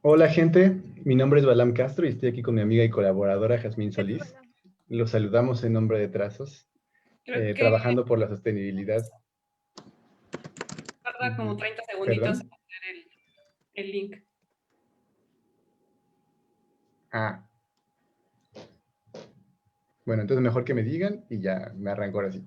Hola gente, mi nombre es Balam Castro y estoy aquí con mi amiga y colaboradora Jazmín Solís. Hola. Los saludamos en nombre de Trazos, Creo que trabajando por la sostenibilidad. tarda como 30 segunditos en ¿Perdón? hacer el link. Ah, bueno, entonces mejor que me digan y ya me arranco ahora sí.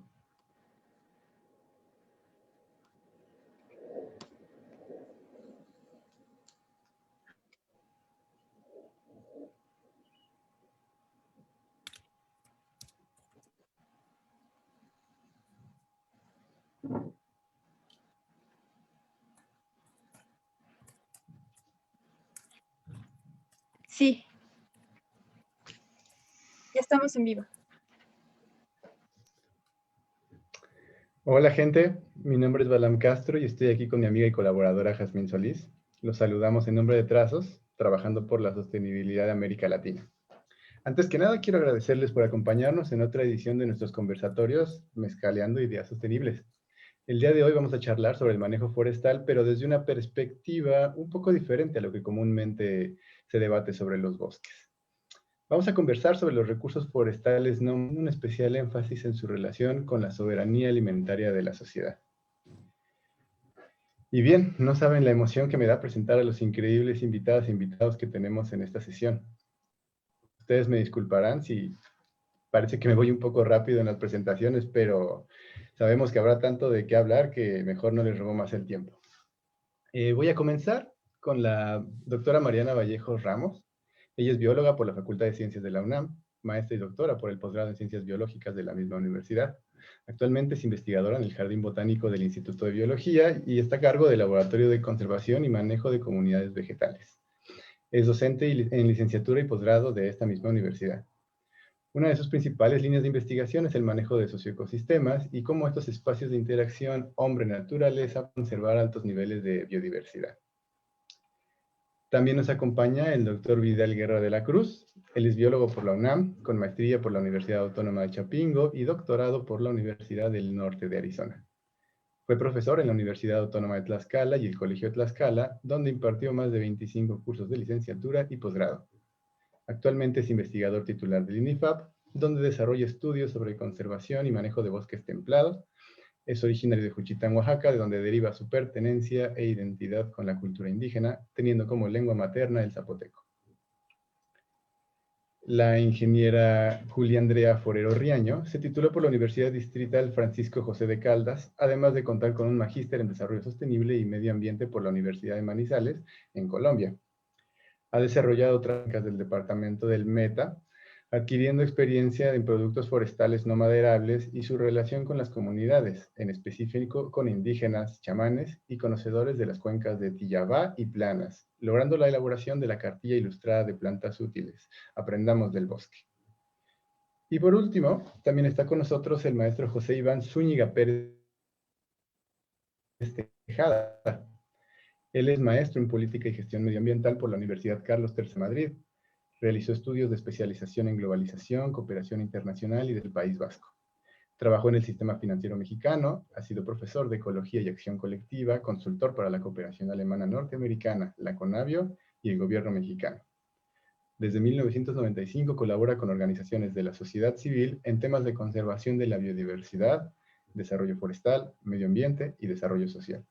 Sí, ya estamos en vivo. Hola gente, mi nombre es Balam Castro y estoy aquí con mi amiga y colaboradora Jazmín Solís. Los saludamos en nombre de Trazos, trabajando por la sostenibilidad de América Latina. Antes que nada, quiero agradecerles por acompañarnos en otra edición de nuestros conversatorios Mezcaleando Ideas Sostenibles. El día de hoy vamos a charlar sobre el manejo forestal, pero desde una perspectiva un poco diferente a lo que comúnmente se debate sobre los bosques. Vamos a conversar sobre los recursos forestales, no un especial énfasis en su relación con la soberanía alimentaria de la sociedad. Y bien, no saben la emoción que me da presentar a los increíbles invitadas e invitados que tenemos en esta sesión. Ustedes me disculparán si parece que me voy un poco rápido en las presentaciones, pero sabemos que habrá tanto de qué hablar que mejor no les robo más el tiempo. Voy a comenzar con la doctora Mariana Vallejos Ramos. Ella es bióloga por la Facultad de Ciencias de la UNAM, maestra y doctora por el posgrado en Ciencias Biológicas de la misma universidad. Actualmente es investigadora en el Jardín Botánico del Instituto de Biología y está a cargo del Laboratorio de Conservación y Manejo de Comunidades Vegetales. Es docente en licenciatura y posgrado de esta misma universidad. Una de sus principales líneas de investigación es el manejo de socioecosistemas y cómo estos espacios de interacción hombre-naturaleza conservar altos niveles de biodiversidad. También nos acompaña el doctor Vidal Guerra de la Cruz. Él es biólogo por la UNAM, con maestría por la Universidad Autónoma de Chapingo y doctorado por la Universidad del Norte de Arizona. Fue profesor en la Universidad Autónoma de Tlaxcala y el Colegio de Tlaxcala, donde impartió más de 25 cursos de licenciatura y posgrado. Actualmente es investigador titular del INIFAP, donde desarrolla estudios sobre conservación y manejo de bosques templados. Es originario de Juchitán, Oaxaca, de donde deriva su pertenencia e identidad con la cultura indígena, teniendo como lengua materna el zapoteco. La ingeniera Julia Andrea Forero Riaño se tituló por la Universidad Distrital Francisco José de Caldas, además de contar con un magíster en Desarrollo Sostenible y Medio Ambiente por la Universidad de Manizales, en Colombia. Ha desarrollado técnicas del departamento del Meta, adquiriendo experiencia en productos forestales no maderables y su relación con las comunidades, en específico con indígenas, chamanes y conocedores de las cuencas de Tillabá y Planas, logrando la elaboración de la cartilla ilustrada de plantas útiles. Aprendamos del bosque. Y por último, también está con nosotros el maestro José Iván Zúñiga Pérez Tejada. Él es maestro en Política y Gestión Medioambiental por la Universidad Carlos III Madrid. Realizó estudios de especialización en globalización, cooperación internacional y del País Vasco. Trabajó en el sistema financiero mexicano, ha sido profesor de Ecología y Acción Colectiva, consultor para la cooperación alemana norteamericana, la CONABIO y el gobierno mexicano. Desde 1995 colabora con organizaciones de la sociedad civil en temas de conservación de la biodiversidad, desarrollo forestal, medio ambiente y desarrollo social.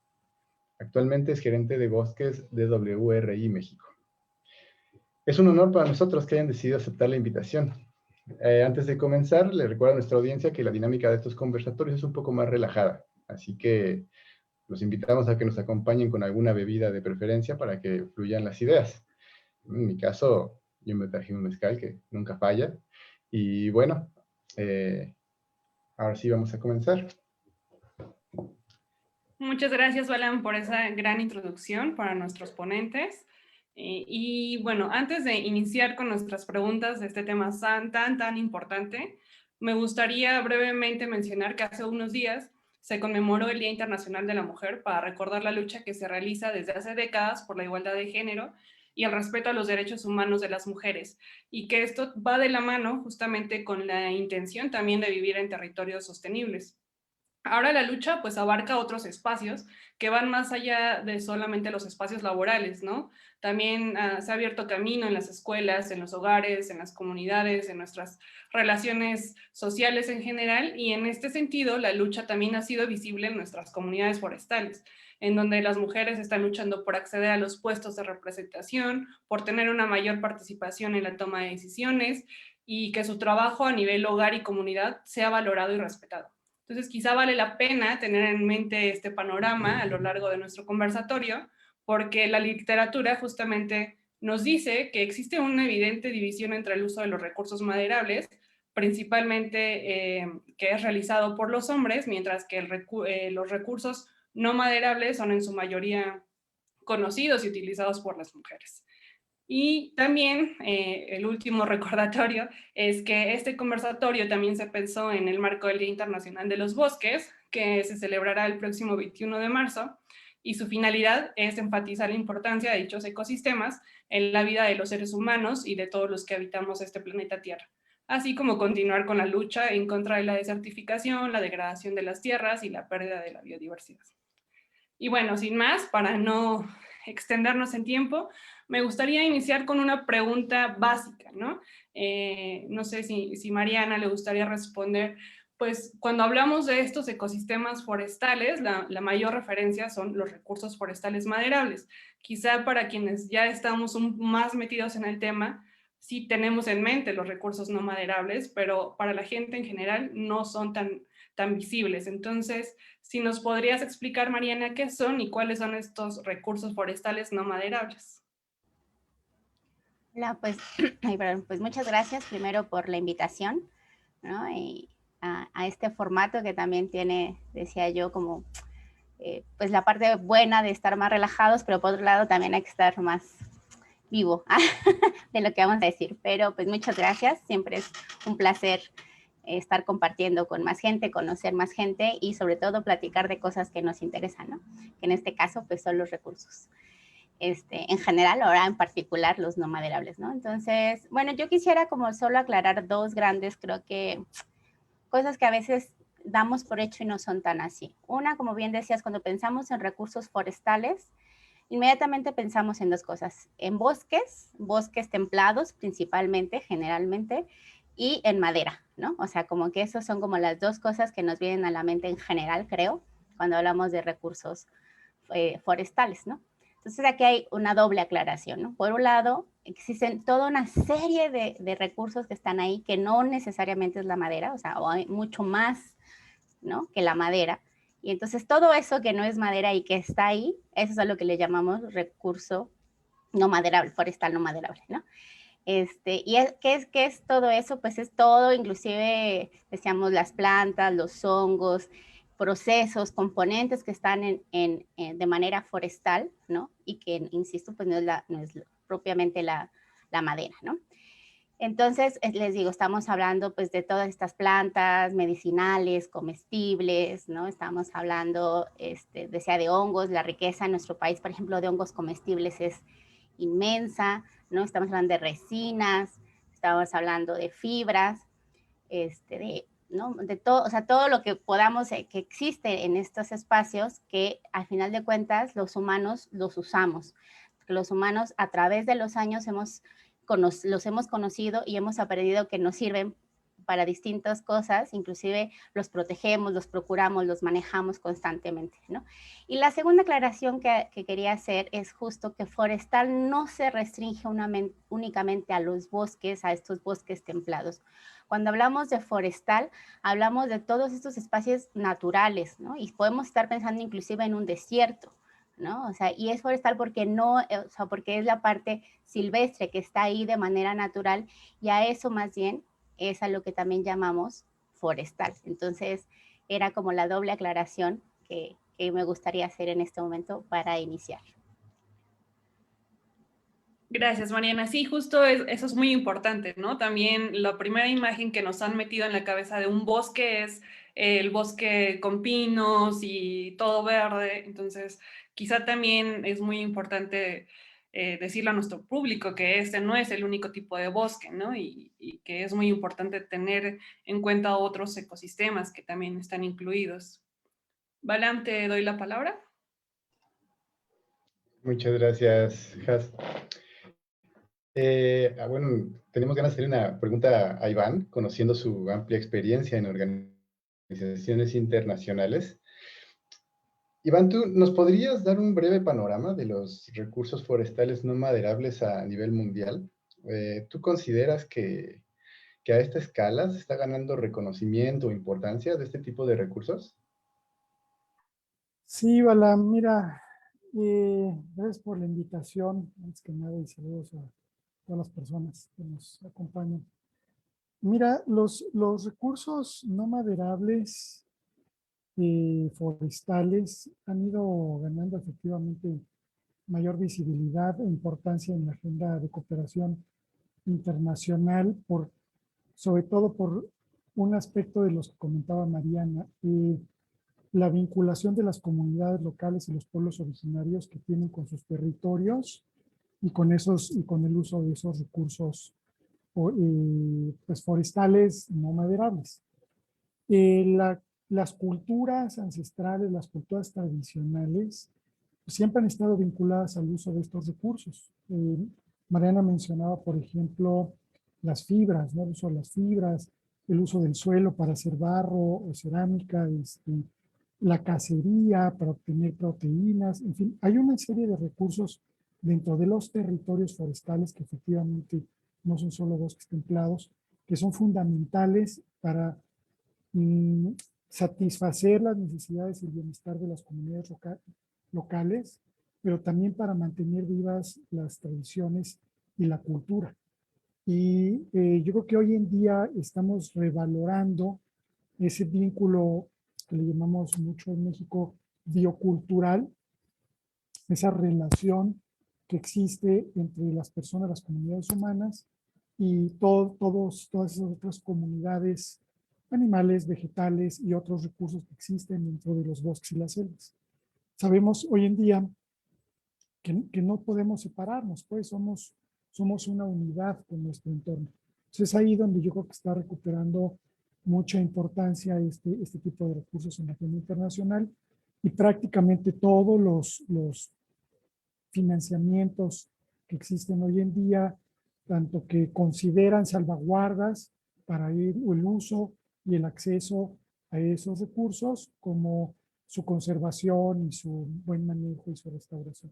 Actualmente es gerente de bosques de WRI México. Es un honor para nosotros que hayan decidido aceptar la invitación. Antes de comenzar, le recuerdo a nuestra audiencia que la dinámica de estos conversatorios es un poco más relajada, así que los invitamos a que nos acompañen con alguna bebida de preferencia para que fluyan las ideas. En mi caso, yo me traje un mezcal que nunca falla. Y bueno, ahora sí vamos a comenzar. Muchas gracias, Balan, por esa gran introducción para nuestros ponentes. Y bueno, antes de iniciar con nuestras preguntas de este tema tan importante, me gustaría brevemente mencionar que hace unos días se conmemoró el Día Internacional de la Mujer para recordar la lucha que se realiza desde hace décadas por la igualdad de género y el respeto a los derechos humanos de las mujeres, y que esto va de la mano justamente con la intención también de vivir en territorios sostenibles. Ahora la lucha pues abarca otros espacios que van más allá de solamente los espacios laborales, ¿no? También se ha abierto camino en las escuelas, en los hogares, en las comunidades, en nuestras relaciones sociales en general, y en este sentido la lucha también ha sido visible en nuestras comunidades forestales, en donde las mujeres están luchando por acceder a los puestos de representación, por tener una mayor participación en la toma de decisiones y que su trabajo a nivel hogar y comunidad sea valorado y respetado. Entonces, quizá vale la pena tener en mente este panorama a lo largo de nuestro conversatorio, porque la literatura justamente nos dice que existe una evidente división entre el uso de los recursos maderables, principalmente que es realizado por los hombres, mientras que los recursos no maderables son en su mayoría conocidos y utilizados por las mujeres. Y también el último recordatorio es que este conversatorio también se pensó en el marco del Día Internacional de los Bosques, que se celebrará el próximo 21 de marzo, y su finalidad es enfatizar la importancia de dichos ecosistemas en la vida de los seres humanos y de todos los que habitamos este planeta Tierra, así como continuar con la lucha en contra de la desertificación, la degradación de las tierras y la pérdida de la biodiversidad. Y bueno, sin más, para no extendernos en tiempo, me gustaría iniciar con una pregunta básica, ¿no? No sé si Mariana le gustaría responder. Pues cuando hablamos de estos ecosistemas forestales, la mayor referencia son los recursos forestales maderables. Quizá para quienes ya estamos más metidos en el tema, sí tenemos en mente los recursos no maderables, pero para la gente en general no son tan visibles. Entonces, si nos podrías explicar, Mariana, qué son y cuáles son estos recursos forestales no maderables. Hola, pues, pues muchas gracias primero por la invitación, ¿no? Y a este formato que también tiene, decía yo, como pues la parte buena de estar más relajados, pero por otro lado también hay que estar más vivo de lo que vamos a decir. Pero pues muchas gracias, siempre es un placer estar compartiendo con más gente, conocer más gente y sobre todo platicar de cosas que nos interesan, ¿no? Que en este caso pues son los recursos. En general, ahora en particular los no maderables, ¿no? Entonces, bueno, yo quisiera como solo aclarar dos grandes, creo que, cosas que a veces damos por hecho y no son tan así. Una, como bien decías, cuando pensamos en recursos forestales, inmediatamente pensamos en dos cosas, en bosques templados principalmente, generalmente, y en madera, ¿no? O sea, como que esos son como las dos cosas que nos vienen a la mente en general, creo, cuando hablamos de recursos forestales, ¿no? Entonces aquí hay una doble aclaración, ¿no? Por un lado, existen toda una serie de recursos que están ahí que no necesariamente es la madera, o sea, o hay mucho más, ¿no? Que la madera. Y entonces todo eso que no es madera y que está ahí, eso es a lo que le llamamos recurso no maderable, forestal no maderable, ¿no? ¿Qué es todo eso? Pues es todo, inclusive, decíamos, las plantas, los hongos, procesos, componentes que están de manera forestal, ¿no? Y que, insisto, pues no es propiamente la madera, ¿no? Entonces, les digo, estamos hablando pues de todas estas plantas medicinales, comestibles, ¿no? Estamos hablando, decía, de hongos. La riqueza en nuestro país, por ejemplo, de hongos comestibles es inmensa, ¿no? Estamos hablando de resinas, estamos hablando de fibras, ¿no? De todo, o sea, todo lo que podamos, que existe en estos espacios que al final de cuentas los humanos los usamos. Porque los humanos a través de los años los hemos conocido y hemos aprendido que nos sirven para distintas cosas, inclusive los protegemos, los procuramos, los manejamos constantemente, ¿no? Y la segunda aclaración que quería hacer es justo que forestal no se restringe únicamente a los bosques, a estos bosques templados. Cuando hablamos de forestal, hablamos de todos estos espacios naturales, ¿no? Y podemos estar pensando inclusive en un desierto, ¿no? O sea, y es forestal porque no, o sea, porque es la parte silvestre que está ahí de manera natural, y a eso más bien es a lo que también llamamos forestal. Entonces, era como la doble aclaración que me gustaría hacer en este momento para iniciar. Gracias, Mariana. Sí, justo eso es muy importante, ¿no? También la primera imagen que nos han metido en la cabeza de un bosque es el bosque con pinos y todo verde. Entonces, quizá también es muy importante decirle a nuestro público que este no es el único tipo de bosque, ¿no? Y que es muy importante tener en cuenta otros ecosistemas que también están incluidos. Balam, te doy la palabra. Muchas gracias, Has. Bueno, tenemos ganas de hacer una pregunta a Iván, conociendo su amplia experiencia en organizaciones internacionales. Iván, ¿tú nos podrías dar un breve panorama de los recursos forestales no maderables a nivel mundial? ¿Tú consideras que a esta escala se está ganando reconocimiento o importancia de este tipo de recursos? Sí, Bala, mira, gracias por la invitación, antes que nada, y saludos a todas las personas que nos acompañan. Mira, los recursos no maderables forestales han ido ganando efectivamente mayor visibilidad e importancia en la agenda de cooperación internacional, sobre todo por un aspecto de los que comentaba Mariana, la vinculación de las comunidades locales y los pueblos originarios que tienen con sus territorios y con el uso de esos recursos pues forestales no maderables. Las culturas ancestrales, las culturas tradicionales, pues, siempre han estado vinculadas al uso de estos recursos. Mariana mencionaba, por ejemplo, las fibras, ¿no? El uso de las fibras, el uso del suelo para hacer barro o cerámica, la cacería para obtener proteínas, en fin, hay una serie de recursos dentro de los territorios forestales que efectivamente no son solo bosques templados, que son fundamentales para satisfacer las necesidades y el bienestar de las comunidades locales, pero también para mantener vivas las tradiciones y la cultura. Y yo creo que hoy en día estamos revalorando ese vínculo que le llamamos mucho en México biocultural, esa relación que existe entre las personas, las comunidades humanas y todas esas otras comunidades, animales, vegetales y otros recursos que existen dentro de los bosques y las selvas. Sabemos hoy en día que no podemos separarnos, pues somos una unidad con nuestro entorno. Entonces es ahí donde yo creo que está recuperando mucha importancia este tipo de recursos en la agenda internacional y prácticamente todos los financiamientos que existen hoy en día, tanto que consideran salvaguardas para el uso y el acceso a esos recursos, como su conservación y su buen manejo y su restauración.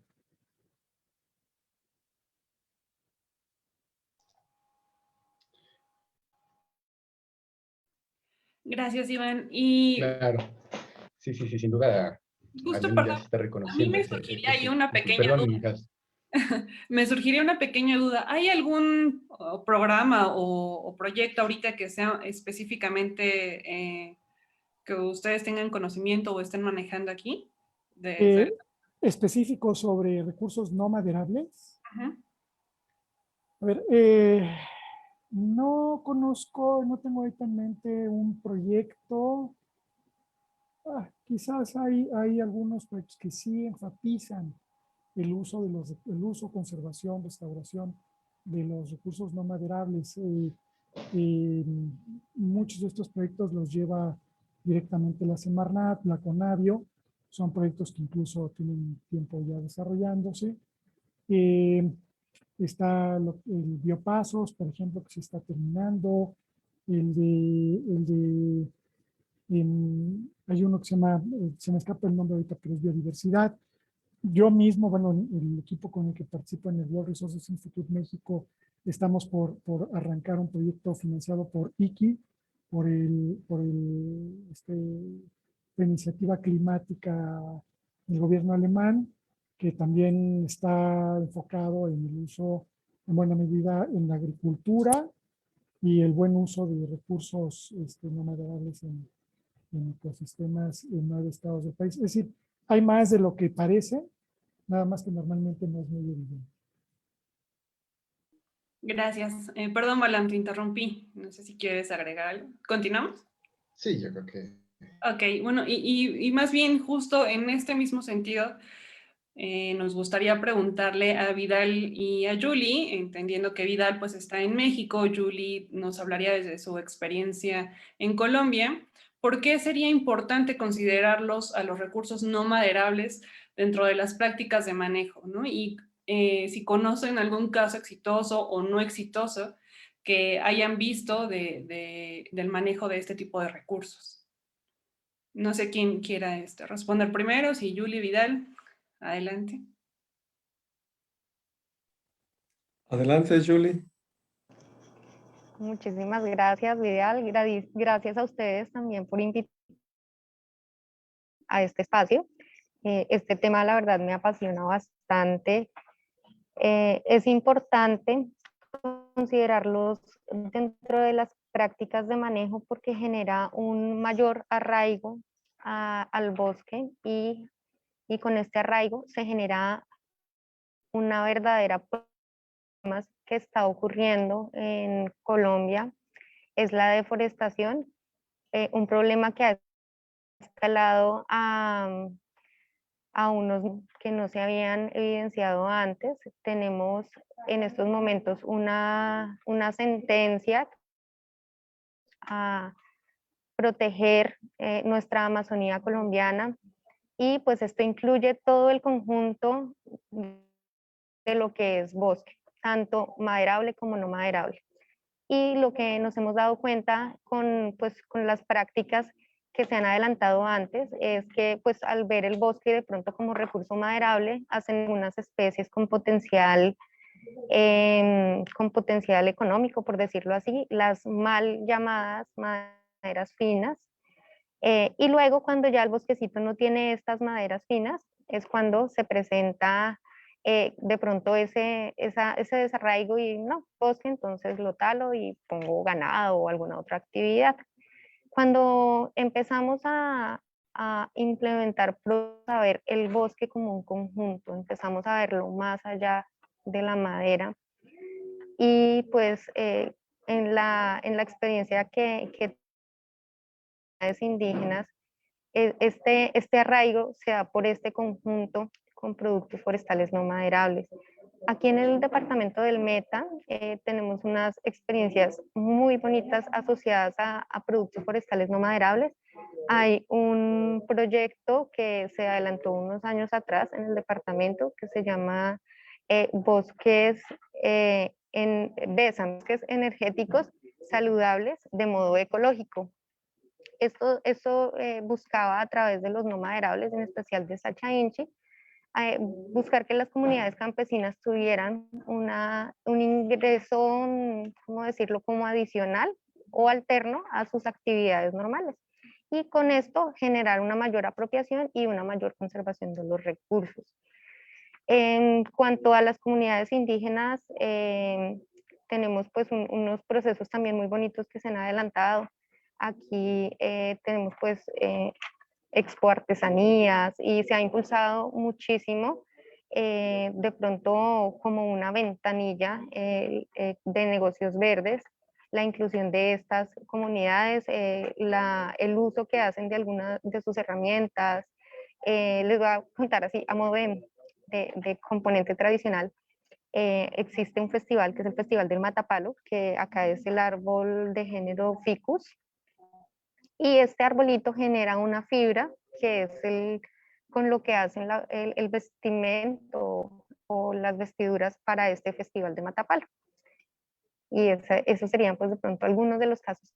Gracias, Iván. Y Claro, sí, sí, sí, sin duda, justo, alguien ya perdón, se está a mí reconociendo me surgiría ahí ese una punto. pequeña duda. Perdón, Has. Me surgiría una pequeña duda. ¿Hay algún programa o proyecto ahorita que sea específicamente que ustedes tengan conocimiento o estén manejando aquí? Específico sobre recursos no maderables. Ujú. A ver, no conozco, no tengo ahorita en mente un proyecto. Quizás hay algunos proyectos que sí enfatizan el uso, conservación, restauración de los recursos no maderables. Muchos de estos proyectos los lleva directamente la Semarnat, la Conavio. Son proyectos que incluso tienen tiempo ya desarrollándose. Está el Biopasos, por ejemplo, que se está terminando. Hay uno que se me escapa el nombre ahorita, pero es biodiversidad. Yo mismo, bueno, el equipo con el que participo en el World Resources Institute México, estamos por arrancar un proyecto financiado por IKI, la iniciativa climática del gobierno alemán, que también está enfocado en el uso, en buena medida, en la agricultura y el buen uso de recursos no maderables en ecosistemas en 9 estados del país. Es decir, hay más de lo que parece, nada más que normalmente no es muy evidente. Gracias. Perdón, Balam, te interrumpí. No sé si quieres agregar algo. ¿Continuamos? Sí, yo creo que... Ok, bueno, y más bien justo en este mismo sentido, nos gustaría preguntarle a Vidal y a Julie, entendiendo que Vidal pues está en México, Julie nos hablaría desde su experiencia en Colombia, ¿por qué sería importante considerarlos a los recursos no maderables dentro de las prácticas de manejo, ¿no? Y si conocen algún caso exitoso o no exitoso que hayan visto del manejo de este tipo de recursos. No sé quién quiera responder primero, si Julie, Vidal, adelante. Adelante, Julie. Muchísimas gracias, Vidal. Gracias a ustedes también por invitar a este espacio. Este tema, la verdad, me apasiona bastante. Es importante considerarlos dentro de las prácticas de manejo porque genera un mayor arraigo al bosque y con este arraigo se genera una verdadera problema que está ocurriendo en Colombia, es la deforestación, un problema que ha escalado a unos que no se habían evidenciado antes. Tenemos en estos momentos una sentencia a proteger nuestra Amazonía colombiana y pues esto incluye todo el conjunto de lo que es bosque, tanto maderable como no maderable. Y lo que nos hemos dado cuenta con las prácticas que se han adelantado antes es que pues al ver el bosque de pronto como recurso maderable, hacen algunas especies con potencial económico, por decirlo así, las mal llamadas maderas finas. Y luego cuando ya el bosquecito no tiene estas maderas finas, es cuando se presenta de pronto ese desarraigo y no, bosque, entonces lo talo y pongo ganado o alguna otra actividad. Cuando empezamos a implementar, a ver el bosque como un conjunto, empezamos a verlo más allá de la madera y pues en la experiencia que indígenas, este arraigo se da por este conjunto con productos forestales no maderables. Aquí en el departamento del Meta tenemos unas experiencias muy bonitas asociadas a productos forestales no maderables. Hay un proyecto que se adelantó unos años atrás en el departamento que se llama bosques bosques energéticos saludables de modo ecológico. Esto buscaba a través de los no maderables, en especial de Sacha Inchi, buscar que las comunidades campesinas tuvieran un ingreso, ¿cómo decirlo?, como adicional o alterno a sus actividades normales. Y con esto generar una mayor apropiación y una mayor conservación de los recursos. En cuanto a las comunidades indígenas, tenemos pues unos procesos también muy bonitos que se han adelantado. Aquí tenemos pues expo artesanías y se ha impulsado muchísimo de pronto como una ventanilla de negocios verdes, la inclusión de estas comunidades, el uso que hacen de algunas de sus herramientas. Les voy a contar así a modo de componente tradicional. Existe un festival que es el Festival del Matapalo, que acá es el árbol de género Ficus, y este arbolito genera una fibra que es con lo que hacen el vestimento o las vestiduras para este Festival de Matapalo. Y esos serían pues de pronto algunos de los casos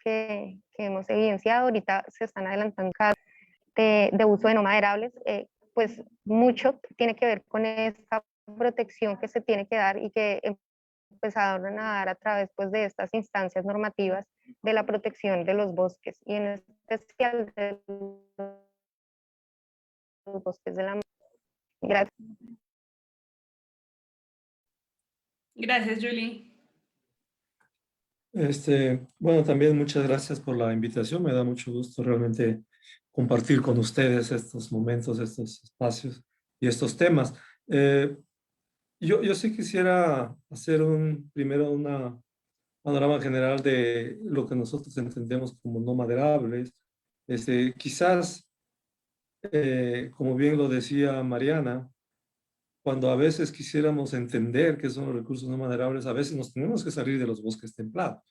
que hemos evidenciado. Ahorita se están adelantando casos de uso de no maderables, pues mucho tiene que ver con esta protección que se tiene que dar y que empezaron a dar a través pues, de estas instancias normativas de la protección de los bosques y en especial de los bosques de la Amazonía. Gracias. Gracias, Julie. Bueno, también muchas gracias por la invitación. Me da mucho gusto realmente compartir con ustedes estos momentos, estos espacios y estos temas. Yo sí quisiera hacer primero una panorama general de lo que nosotros entendemos como no maderables. Quizás, como bien lo decía Mariana, cuando a veces quisiéramos entender qué son los recursos no maderables, a veces nos tenemos que salir de los bosques templados,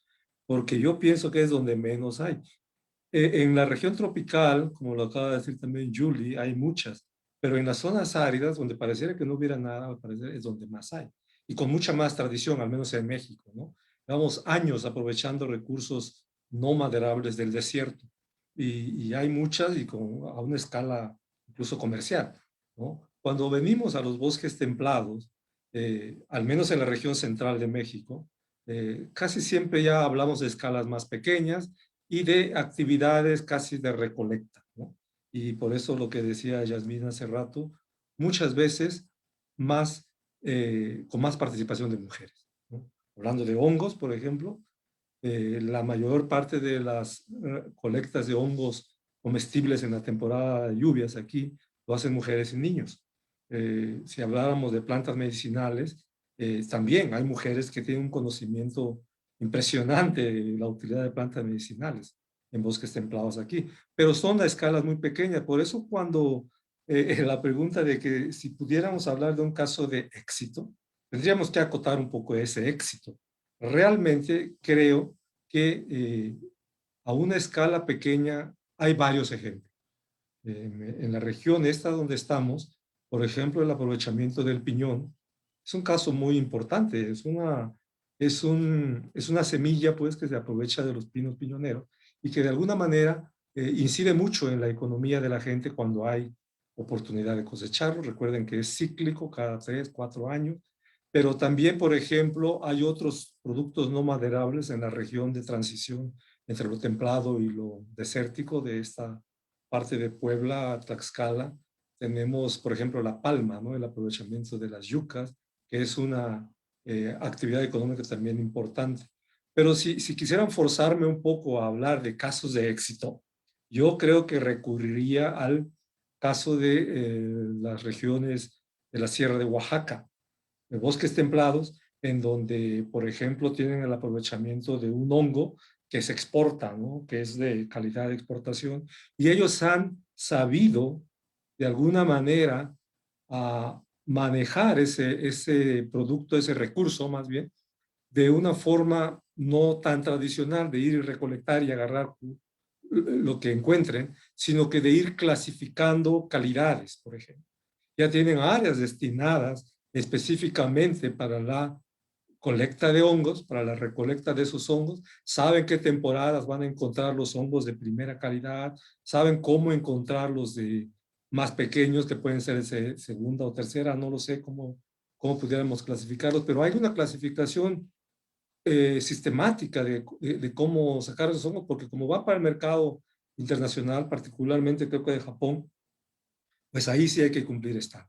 porque yo pienso que es donde menos hay. En la región tropical, como lo acaba de decir también Julie, hay muchas, pero en las zonas áridas, donde pareciera que no hubiera nada, al parecer es donde más hay. Y con mucha más tradición, al menos en México, ¿no? Llevamos años aprovechando recursos no maderables del desierto. Y hay muchas y a una escala incluso comercial, ¿no? Cuando venimos a los bosques templados, al menos en la región central de México, casi siempre ya hablamos de escalas más pequeñas y de actividades casi de recolecta, ¿no? Y por eso lo que decía Yasmín hace rato, muchas veces más, con más participación de mujeres, ¿no? Hablando de hongos, por ejemplo, la mayor parte de las colectas de hongos comestibles en la temporada de lluvias aquí lo hacen mujeres y niños. Si habláramos de plantas medicinales, también hay mujeres que tienen un conocimiento impresionante de la utilidad de plantas medicinales en bosques templados aquí, pero son a escalas muy pequeñas. Por eso cuando la pregunta de que si pudiéramos hablar de un caso de éxito, tendríamos que acotar un poco ese éxito. Realmente creo que a una escala pequeña hay varios ejemplos. En la región esta donde estamos, por ejemplo, el aprovechamiento del piñón es un caso muy importante. Es una semilla pues, que se aprovecha de los pinos piñoneros y que de alguna manera incide mucho en la economía de la gente cuando hay oportunidad de cosecharlo. Recuerden que es cíclico cada 3, 4 años. Pero también, por ejemplo, hay otros productos no maderables en la región de transición entre lo templado y lo desértico de esta parte de Puebla, Tlaxcala. Tenemos, por ejemplo, la palma, ¿no? El aprovechamiento de las yucas, que es una actividad económica también importante. Pero si quisieran forzarme un poco a hablar de casos de éxito, yo creo que recurriría al caso de las regiones de la Sierra de Oaxaca, de bosques templados, en donde, por ejemplo, tienen el aprovechamiento de un hongo que se exporta, ¿no? Que es de calidad de exportación, y ellos han sabido, de alguna manera, a manejar ese producto, ese recurso más bien, de una forma no tan tradicional de ir y recolectar y agarrar lo que encuentren, sino que de ir clasificando calidades, por ejemplo. Ya tienen áreas destinadas específicamente para la colecta de hongos, para la recolecta de esos hongos, saben qué temporadas van a encontrar los hongos de primera calidad, saben cómo encontrar los de más pequeños que pueden ser de segunda o tercera, no lo sé cómo pudiéramos clasificarlos, pero hay una clasificación sistemática de cómo sacar esos hongos, porque como va para el mercado internacional, particularmente creo que de Japón, pues ahí sí hay que cumplir estándar.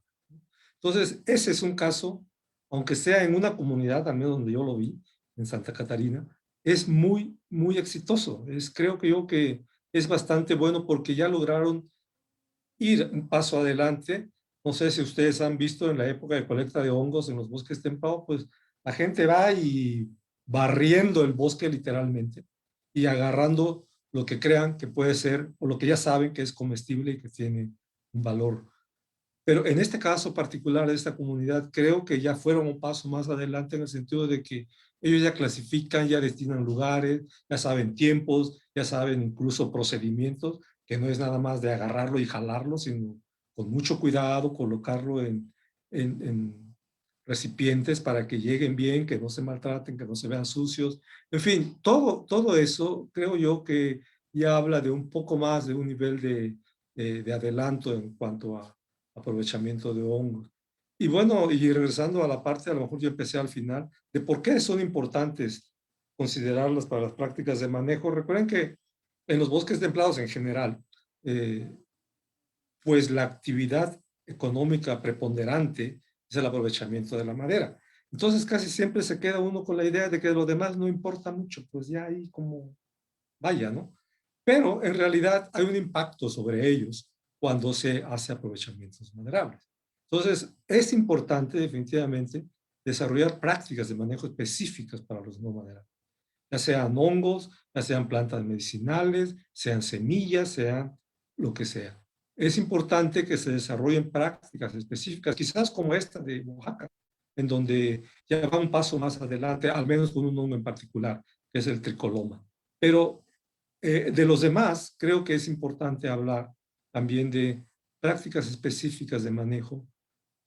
Entonces, ese es un caso, aunque sea en una comunidad, también donde yo lo vi, en Santa Catarina, es muy, muy exitoso. Creo que yo que es bastante bueno porque ya lograron ir un paso adelante. No sé si ustedes han visto en la época de colecta de hongos en los bosques templados, pues la gente va y barriendo el bosque literalmente y agarrando lo que crean que puede ser o lo que ya saben que es comestible y que tiene un valor. Pero en este caso particular de esta comunidad, creo que ya fueron un paso más adelante en el sentido de que ellos ya clasifican, ya destinan lugares, ya saben tiempos, ya saben incluso procedimientos, que no es nada más de agarrarlo y jalarlo, sino con mucho cuidado, colocarlo en recipientes para que lleguen bien, que no se maltraten, que no se vean sucios. En fin, todo eso creo yo que ya habla de un poco más de un nivel de adelanto en cuanto a aprovechamiento de hongos. Y bueno, y regresando a la parte, a lo mejor yo empecé al final, de por qué son importantes considerarlas para las prácticas de manejo. Recuerden que en los bosques templados en general, pues la actividad económica preponderante es el aprovechamiento de la madera. Entonces casi siempre se queda uno con la idea de que lo demás no importa mucho, pues ya ahí como vaya, ¿no? Pero en realidad hay un impacto sobre ellos cuando se hace aprovechamientos maderables. Entonces, es importante definitivamente desarrollar prácticas de manejo específicas para los no maderables, ya sean hongos, ya sean plantas medicinales, sean semillas, sean lo que sea. Es importante que se desarrollen prácticas específicas, quizás como esta de Oaxaca, en donde ya va un paso más adelante, al menos con un hongo en particular, que es el tricoloma. Pero de los demás, creo que es importante hablar también de prácticas específicas de manejo,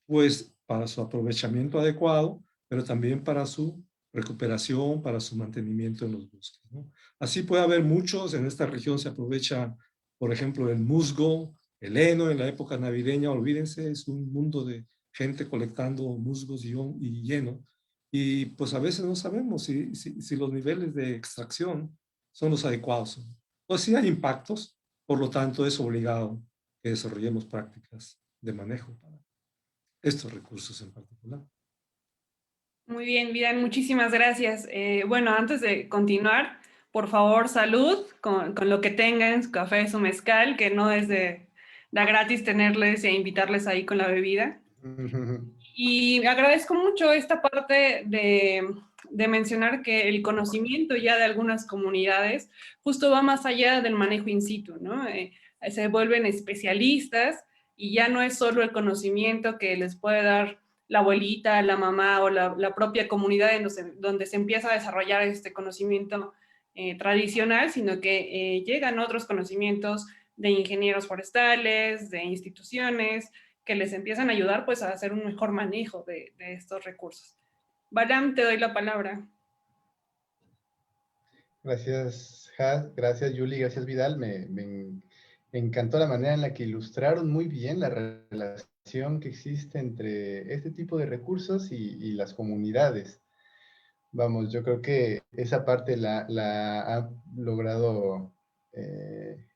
pues para su aprovechamiento adecuado, pero también para su recuperación, para su mantenimiento en los bosques, ¿no? Así puede haber muchos, en esta región se aprovecha, por ejemplo, el musgo, el heno en la época navideña, olvídense, es un mundo de gente colectando musgos y heno, y pues a veces no sabemos si los niveles de extracción son los adecuados. Pues sí hay impactos, por lo tanto es obligado que desarrollemos prácticas de manejo para estos recursos en particular. Muy bien, Vidal, muchísimas gracias. Bueno, antes de continuar, por favor, salud con lo que tengan, su café, su mezcal, que no es da gratis tenerles e invitarles ahí con la bebida. Y agradezco mucho esta parte de mencionar que el conocimiento ya de algunas comunidades justo va más allá del manejo in situ, ¿no? Se vuelven especialistas y ya no es solo el conocimiento que les puede dar la abuelita, la mamá o la propia comunidad donde se empieza a desarrollar este conocimiento tradicional, sino que llegan otros conocimientos de ingenieros forestales, de instituciones, que les empiezan a ayudar pues a hacer un mejor manejo de estos recursos. Balam, te doy la palabra. Gracias, Had, gracias, Yuli, gracias, Vidal. Me encantó la manera en la que ilustraron muy bien la relación que existe entre este tipo de recursos y las comunidades. Vamos, yo creo que esa parte la ha logrado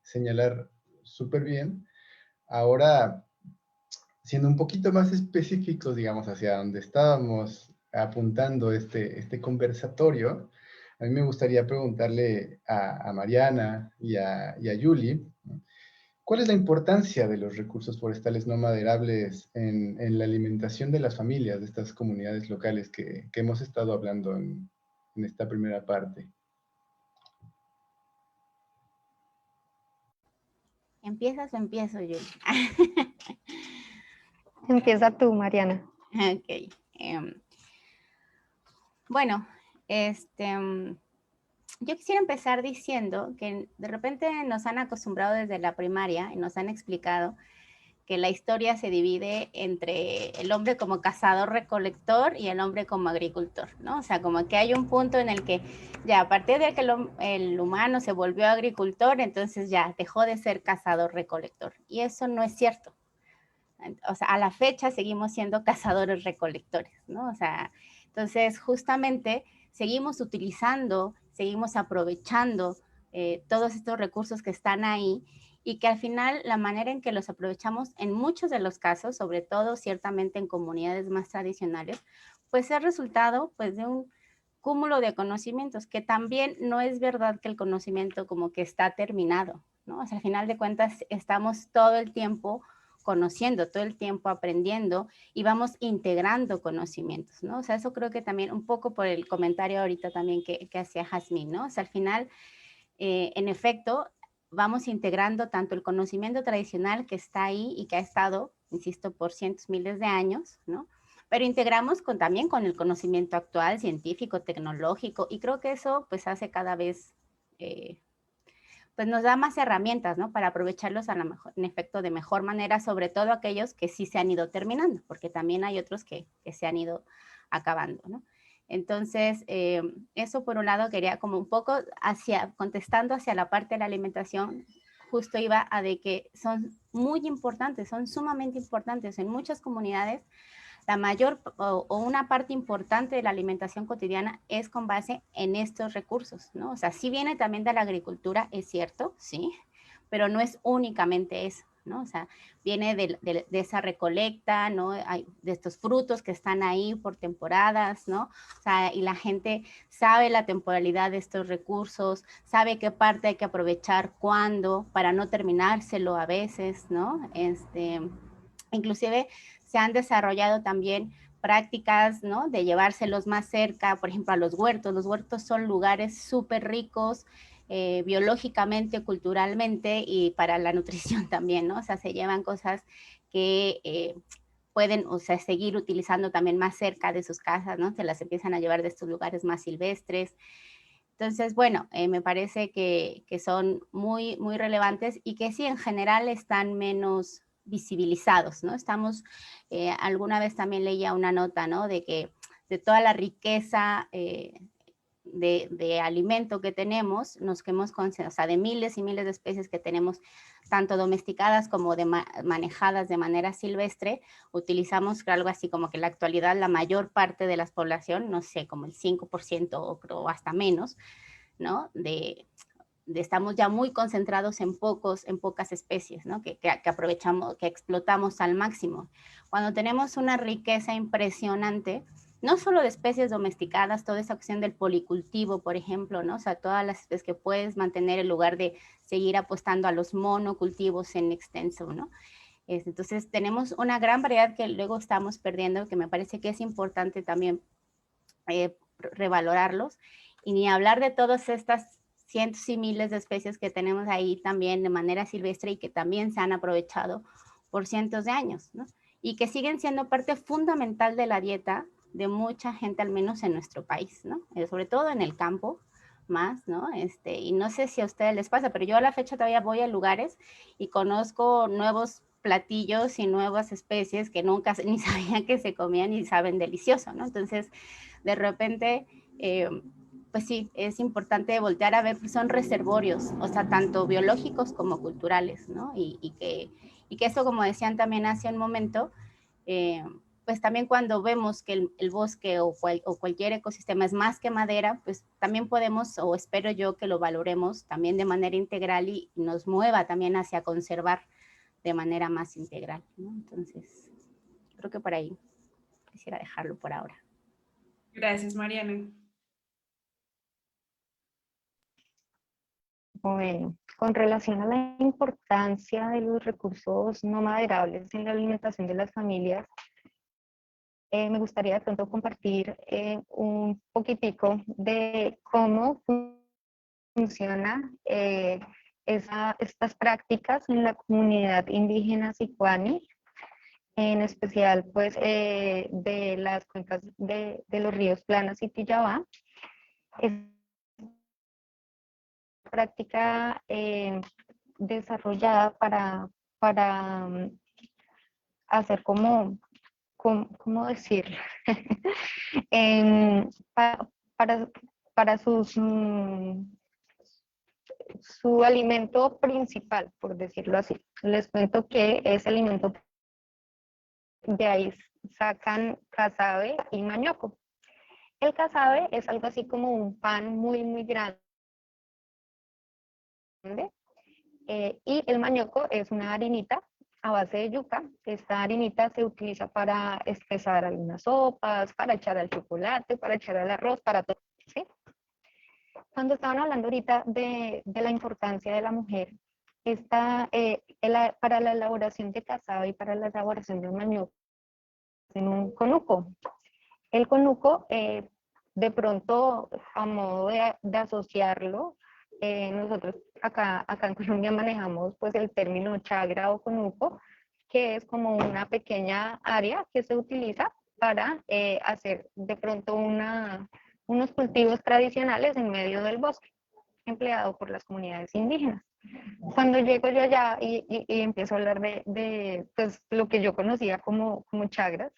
señalar súper bien. Ahora, siendo un poquito más específicos, digamos, hacia donde estábamos apuntando este conversatorio, a mí me gustaría preguntarle a Mariana y a Yuli, ¿no? ¿Cuál es la importancia de los recursos forestales no maderables en la alimentación de las familias de estas comunidades locales que hemos estado hablando en esta primera parte? ¿Empiezas o empiezo yo? Empieza tú, Mariana. Ok. Bueno, yo quisiera empezar diciendo que de repente nos han acostumbrado desde la primaria y nos han explicado que la historia se divide entre el hombre como cazador-recolector y el hombre como agricultor, ¿no? O sea, como que hay un punto en el que ya a partir de que el humano se volvió agricultor, entonces ya dejó de ser cazador-recolector. Y eso no es cierto. O sea, a la fecha seguimos siendo cazadores-recolectores, ¿no? O sea, entonces justamente seguimos utilizando, seguimos aprovechando todos estos recursos que están ahí y que al final la manera en que los aprovechamos en muchos de los casos, sobre todo ciertamente en comunidades más tradicionales, pues es resultado pues de un cúmulo de conocimientos, que también no es verdad que el conocimiento como que está terminado, ¿no? O sea, al final de cuentas estamos todo el tiempo conociendo, todo el tiempo aprendiendo y vamos integrando conocimientos, ¿no? O sea, eso creo que también un poco por el comentario ahorita también que hacía Jazmín, ¿no? O sea, al final, en efecto, vamos integrando tanto el conocimiento tradicional que está ahí y que ha estado, insisto, por cientos, miles de años, ¿no? Pero integramos también con el conocimiento actual, científico, tecnológico, y creo que eso pues hace cada vez, pues nos da más herramientas, ¿no? Para aprovecharlos a la mejor, en efecto de mejor manera, sobre todo aquellos que sí se han ido terminando, porque también hay otros que se han ido acabando, ¿no? Entonces, eso por un lado quería como un poco contestando hacia la parte de la alimentación, justo iba a de que son muy importantes, son sumamente importantes en muchas comunidades. La mayor o una parte importante de la alimentación cotidiana es con base en estos recursos, ¿no? O sea, sí viene también de la agricultura, es cierto, sí, pero no es únicamente eso, ¿no? O sea, viene de esa recolecta, ¿no? Hay de estos frutos que están ahí por temporadas, ¿no? O sea, y la gente sabe la temporalidad de estos recursos, sabe qué parte hay que aprovechar cuándo, para no terminárselo a veces, ¿no? Inclusive se han desarrollado también prácticas, ¿no? De llevárselos más cerca, por ejemplo, a los huertos. Los huertos son lugares súper ricos, biológicamente, culturalmente y para la nutrición también, ¿no? O sea, se llevan cosas que pueden, o sea, seguir utilizando también más cerca de sus casas, ¿no? Se las empiezan a llevar de estos lugares más silvestres. Entonces, bueno, me parece que son muy, muy relevantes y que sí, en general están menos visibilizados, ¿no? Estamos, alguna vez también leía una nota, ¿no? De que de toda la riqueza de alimento que tenemos, nos que hemos, o sea, de miles y miles de especies que tenemos, tanto domesticadas como manejadas de manera silvestre, utilizamos algo así como que en la actualidad la mayor parte de la población, no sé, como el 5% o creo hasta menos, ¿no? Estamos ya muy concentrados en pocas especies, ¿no? Que aprovechamos, que explotamos al máximo. Cuando tenemos una riqueza impresionante, no solo de especies domesticadas, toda esa opción del policultivo, por ejemplo, ¿no? O sea, todas las especies que puedes mantener en lugar de seguir apostando a los monocultivos en extenso, ¿no? Entonces, tenemos una gran variedad que luego estamos perdiendo, que me parece que es importante también revalorarlos, y ni hablar de todas estas cientos y miles de especies que tenemos ahí también de manera silvestre y que también se han aprovechado por cientos de años, ¿no? Y que siguen siendo parte fundamental de la dieta de mucha gente, al menos en nuestro país, ¿no? Sobre todo en el campo más, ¿no? Y no sé si a ustedes les pasa, pero yo a la fecha todavía voy a lugares y conozco nuevos platillos y nuevas especies que nunca ni sabía que se comían y saben delicioso, ¿no? Entonces, de repente, pues sí, es importante voltear a ver, pues son reservorios, o sea, tanto biológicos como culturales, ¿no? Y que eso, como decían también hace un momento, pues también cuando vemos que el bosque o cualquier ecosistema es más que madera, pues también podemos, o espero yo que lo valoremos también de manera integral y nos mueva también hacia conservar de manera más integral, ¿no? Entonces, creo que por ahí quisiera dejarlo por ahora. Gracias, Mariana. Bueno, con relación a la importancia de los recursos no maderables en la alimentación de las familias, me gustaría de pronto compartir un poquitico de cómo funciona estas prácticas en la comunidad indígena Sicuani, en especial pues de las cuencas de los ríos Planas y Tillabá. Es práctica desarrollada para hacer ¿cómo decirlo? Para, para su alimento principal, por decirlo así. Les cuento que ese alimento, de ahí sacan casabe y mañoco. El casabe es algo así como un pan muy, muy grande. Y el mañoco es una harinita a base de yuca. Esta harinita se utiliza para espesar algunas sopas, para echar al chocolate, para echar al arroz, para todo, ¿sí? Cuando estaban hablando ahorita de la importancia de la mujer, para la elaboración de casabe y para la elaboración de un mañoco, en un conuco. El conuco, de pronto, a modo de asociarlo, nosotros acá en Colombia manejamos pues el término chagra o conuco, que es como una pequeña área que se utiliza para hacer de pronto unos cultivos tradicionales en medio del bosque, empleado por las comunidades indígenas. Cuando llego yo allá y empiezo a hablar de pues, lo que yo conocía como chagras,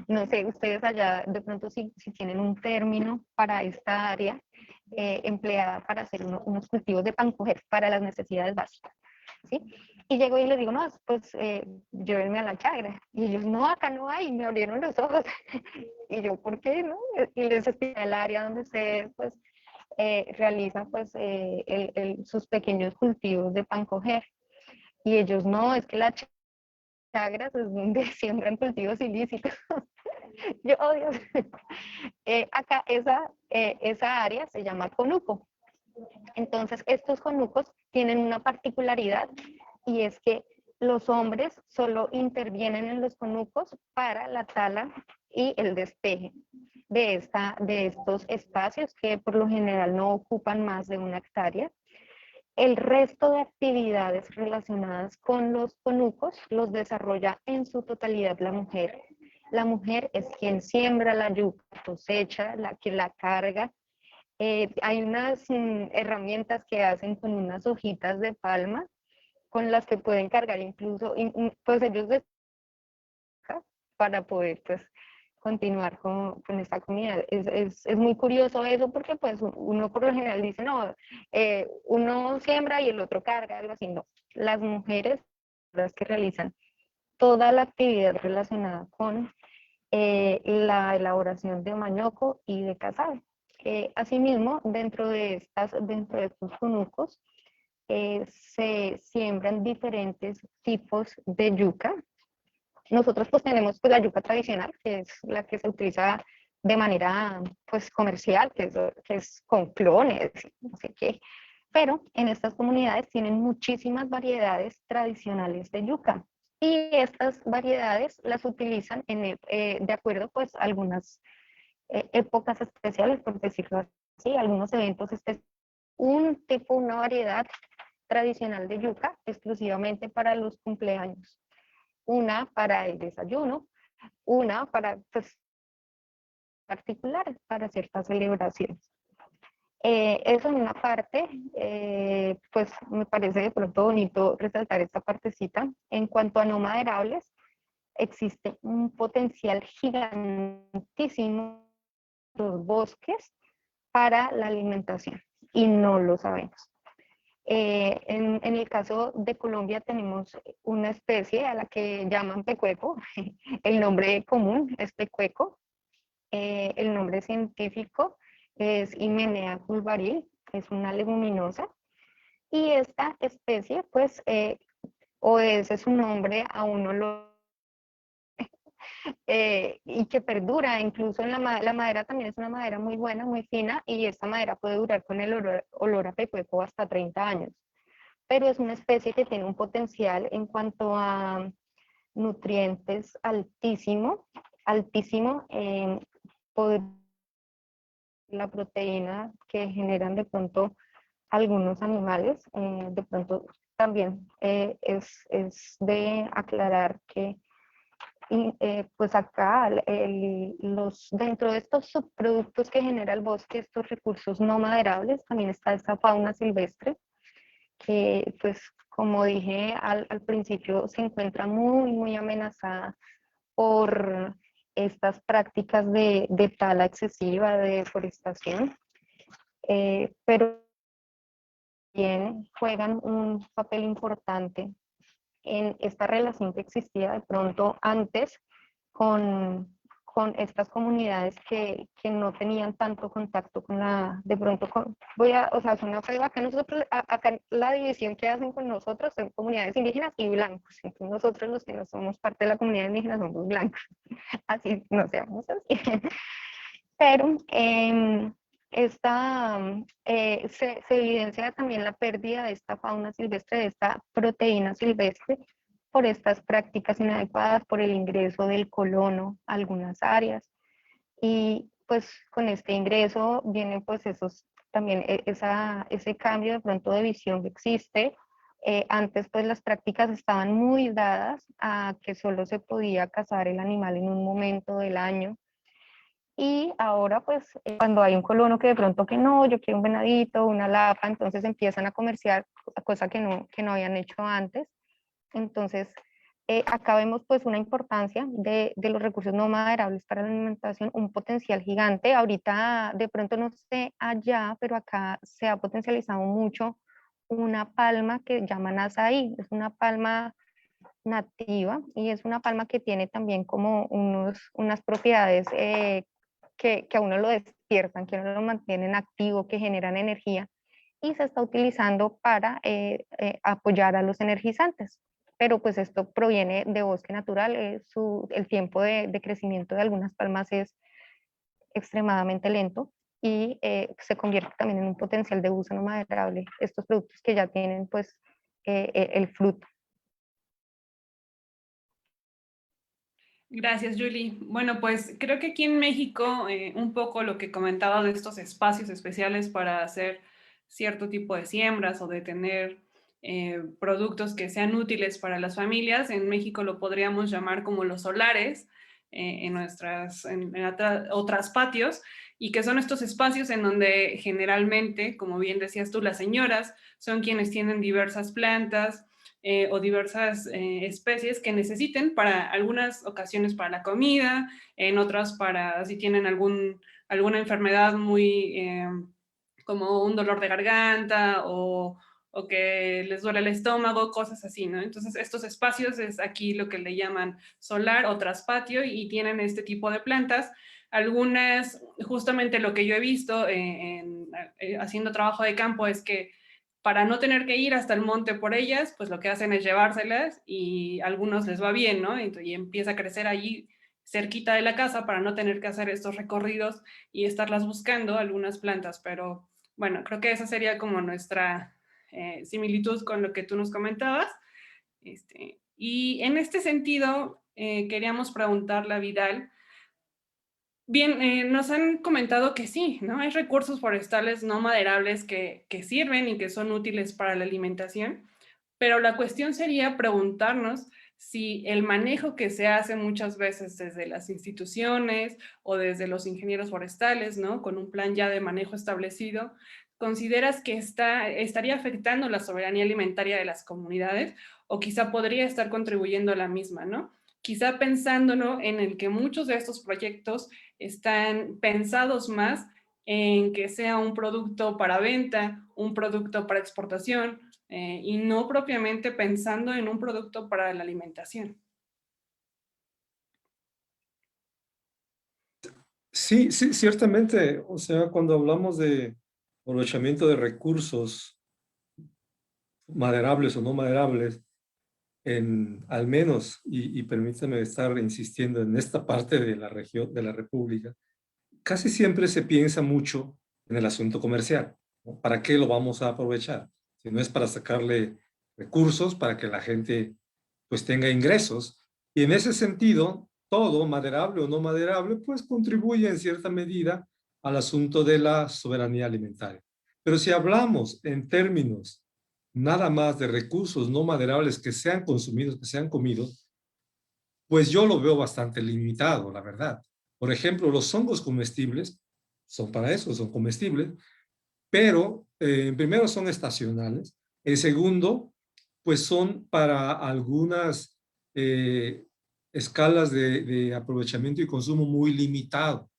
no sé, ustedes allá de pronto si tienen un término para esta área empleada para hacer unos cultivos de pancoger para las necesidades básicas, ¿sí? Y llego y les digo, no, pues llévenme a la chagra. Y ellos, no, acá no hay, me abrieron los ojos. Y yo, ¿por qué no? Y les expliqué el área donde ustedes, pues, realizan, pues, sus pequeños cultivos de pancoger. Y ellos, no, es que la chagras es donde siembran cultivos ilícitos. Yo odio. Acá esa área se llama conuco. Entonces, estos conucos tienen una particularidad y es que los hombres solo intervienen en los conucos para la tala y el despeje de estos espacios que por lo general no ocupan más de 1 hectárea. El resto de actividades relacionadas con los conucos los desarrolla en su totalidad la mujer. La mujer es quien siembra la yuca, cosecha, la que la carga, Hay unas herramientas que hacen con unas hojitas de palma con las que pueden cargar incluso, pues ellos de para poder pues continuar con esta comida. Es muy curioso eso porque pues uno por lo general dice, no, uno siembra y el otro carga, algo así. No, las mujeres las que realizan toda la actividad relacionada con la elaboración de mañoco y de casabe. Asimismo, dentro de estos cunucos se siembran diferentes tipos de yuca. Nosotros pues tenemos pues, la yuca tradicional, que es la que se utiliza de manera pues comercial, que es con clones, no sé qué. Pero en estas comunidades tienen muchísimas variedades tradicionales de yuca. Y estas variedades las utilizan de acuerdo pues a algunas épocas especiales, por decirlo así, algunos eventos especiales. Una variedad tradicional de yuca exclusivamente para los cumpleaños, una para el desayuno, una para pues, particular para ciertas celebraciones. Eso en una parte, pues me parece de pronto bonito resaltar esta partecita. En cuanto a no maderables, existe un potencial gigantísimo en los bosques para la alimentación y no lo sabemos. En el caso de Colombia tenemos una especie a la que llaman pecueco, el nombre común es pecueco, el nombre científico es Hymenea culbaril, es una leguminosa, y esta especie pues obedece su nombre a un olor y que perdura, incluso en la madera también es una madera muy buena, muy fina, y esta madera puede durar con el olor a pecueco hasta 30 años. Pero es una especie que tiene un potencial en cuanto a nutrientes altísimo, altísimo, poder la proteína que generan de pronto algunos animales, de pronto también es de aclarar que pues acá dentro de estos subproductos que genera el bosque, estos recursos no maderables, también está esta fauna silvestre que pues como dije al principio se encuentra muy amenazada por estas prácticas de tala excesiva, de deforestación, pero también juegan un papel importante en esta relación que existía de pronto antes con estas comunidades que no tenían tanto contacto con de pronto o sea, son una prueba que nosotros, acá la división que hacen con nosotros son comunidades indígenas y blancos, entonces nosotros los que no somos parte de la comunidad indígena somos blancos, así, no seamos así, pero se evidencia también la pérdida de esta fauna silvestre, de esta proteína silvestre, por estas prácticas inadecuadas, por el ingreso del colono a algunas áreas. Y pues con este ingreso viene pues también ese cambio de pronto de visión que existe. Antes pues las prácticas estaban muy dadas a que solo se podía cazar el animal en un momento del año. Y ahora, pues, cuando hay un colono que de pronto que no, yo quiero un venadito, una lapa, entonces empiezan a comerciar, cosa que no habían hecho antes. Entonces, acá vemos pues una importancia de los recursos no maderables para la alimentación, un potencial gigante. Ahorita de pronto no sé allá, pero acá se ha potencializado mucho una palma que llaman azaí. Es una palma nativa y es una palma que tiene también como unas propiedades que a uno lo despiertan, que a uno lo mantienen activo, que generan energía y se está utilizando para apoyar a los energizantes. Pero pues esto proviene de bosque natural, el tiempo de crecimiento de algunas palmas es extremadamente lento y se convierte también en un potencial de uso no maderable, estos productos que ya tienen pues el fruto. Gracias, Julie. Bueno, pues creo que aquí en México un poco lo que comentaba de estos espacios especiales para hacer cierto tipo de siembras o de tener productos que sean útiles para las familias, en México lo podríamos llamar como los solares, otras patios, y que son estos espacios en donde generalmente, como bien decías tú, las señoras son quienes tienen diversas plantas o diversas especies que necesiten para algunas ocasiones para la comida, en otras para si tienen alguna enfermedad muy como un dolor de garganta o que les duele el estómago, cosas así, ¿no? Entonces, estos espacios es aquí lo que le llaman solar o traspatio y tienen este tipo de plantas. Algunas, justamente lo que yo he visto haciendo trabajo de campo es que para no tener que ir hasta el monte por ellas, pues lo que hacen es llevárselas y a algunos les va bien, ¿no? Y empieza a crecer allí cerquita de la casa para no tener que hacer estos recorridos y estarlas buscando algunas plantas, pero bueno, creo que esa sería como nuestra similitud con lo que tú nos comentabas. Y en este sentido, queríamos preguntarle a Vidal, bien, nos han comentado que sí, ¿no? Hay recursos forestales no maderables que sirven y que son útiles para la alimentación, pero la cuestión sería preguntarnos si el manejo que se hace muchas veces desde las instituciones o desde los ingenieros forestales, ¿no? Con un plan ya de manejo establecido, ¿consideras que estaría afectando la soberanía alimentaria de las comunidades o quizá podría estar contribuyendo a la misma, ¿no? Quizá pensándolo en el que muchos de estos proyectos están pensados más en que sea un producto para venta, un producto para exportación, y no propiamente pensando en un producto para la alimentación. Sí, sí, ciertamente. O sea, cuando hablamos de aprovechamiento de recursos maderables o no maderables, al menos, y permítame estar insistiendo en esta parte de la región, de la República, casi siempre se piensa mucho en el asunto comercial, ¿no? ¿Para qué lo vamos a aprovechar? Si no es para sacarle recursos, para que la gente pues tenga ingresos. Y en ese sentido, todo, maderable o no maderable, pues contribuye en cierta medida al asunto de la soberanía alimentaria. Pero si hablamos en términos nada más de recursos no maderables que sean consumidos, que sean comidos, pues yo lo veo bastante limitado, la verdad. Por ejemplo, los hongos comestibles son para eso, son comestibles, pero en primero son estacionales, en segundo, pues son para algunas escalas de aprovechamiento y consumo muy limitado,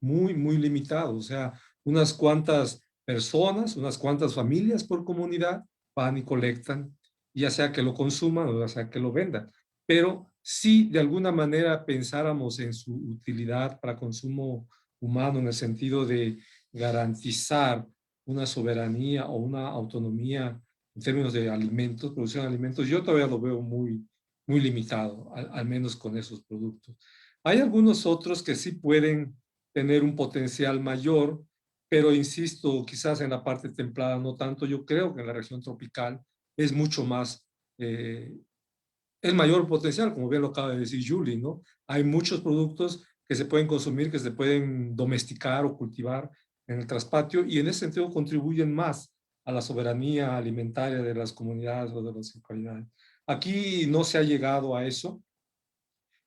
muy limitado. O sea, unas cuantas personas, unas cuantas familias por comunidad van y colectan, ya sea que lo consuman o ya sea que lo vendan. Pero si de alguna manera pensáramos en su utilidad para consumo humano en el sentido de garantizar una soberanía o una autonomía en términos de alimentos, producción de alimentos, yo todavía lo veo muy limitado, al menos con esos productos. Hay algunos otros que sí pueden tener un potencial mayor, pero insisto, quizás en la parte templada no tanto. Yo creo que en la región tropical es mucho más, el mayor potencial, como bien lo acaba de decir Julie, ¿no? Hay muchos productos que se pueden consumir, que se pueden domesticar o cultivar en el traspatio y en ese sentido contribuyen más a la soberanía alimentaria de las comunidades o de las localidades. Aquí no se ha llegado a eso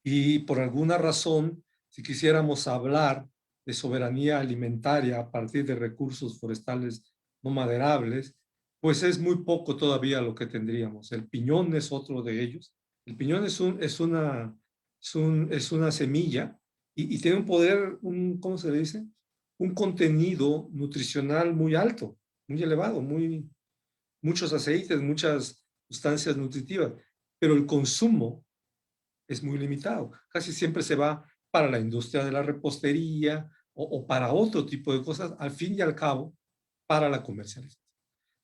y por alguna razón, si quisiéramos hablar de soberanía alimentaria a partir de recursos forestales no maderables, pues es muy poco todavía lo que tendríamos. El piñón es otro de ellos. El piñón es una semilla y tiene un poder, ¿cómo se le dice? Un contenido nutricional muy alto, muy elevado, muchos aceites, muchas sustancias nutritivas, pero el consumo es muy limitado. Casi siempre se va para la industria de la repostería o para otro tipo de cosas, al fin y al cabo, para la comercialización.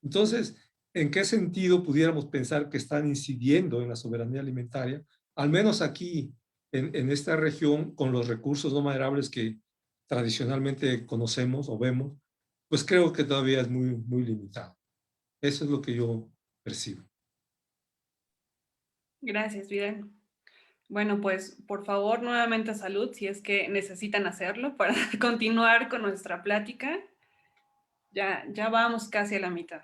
Entonces, ¿en qué sentido pudiéramos pensar que están incidiendo en la soberanía alimentaria? Al menos aquí, en esta región, con los recursos no maderables que tradicionalmente conocemos o vemos, pues creo que todavía es muy limitado. Eso es lo que yo percibo. Gracias, Vidal. Bueno, pues por favor, nuevamente salud, si es que necesitan hacerlo para continuar con nuestra plática. Ya vamos casi a la mitad.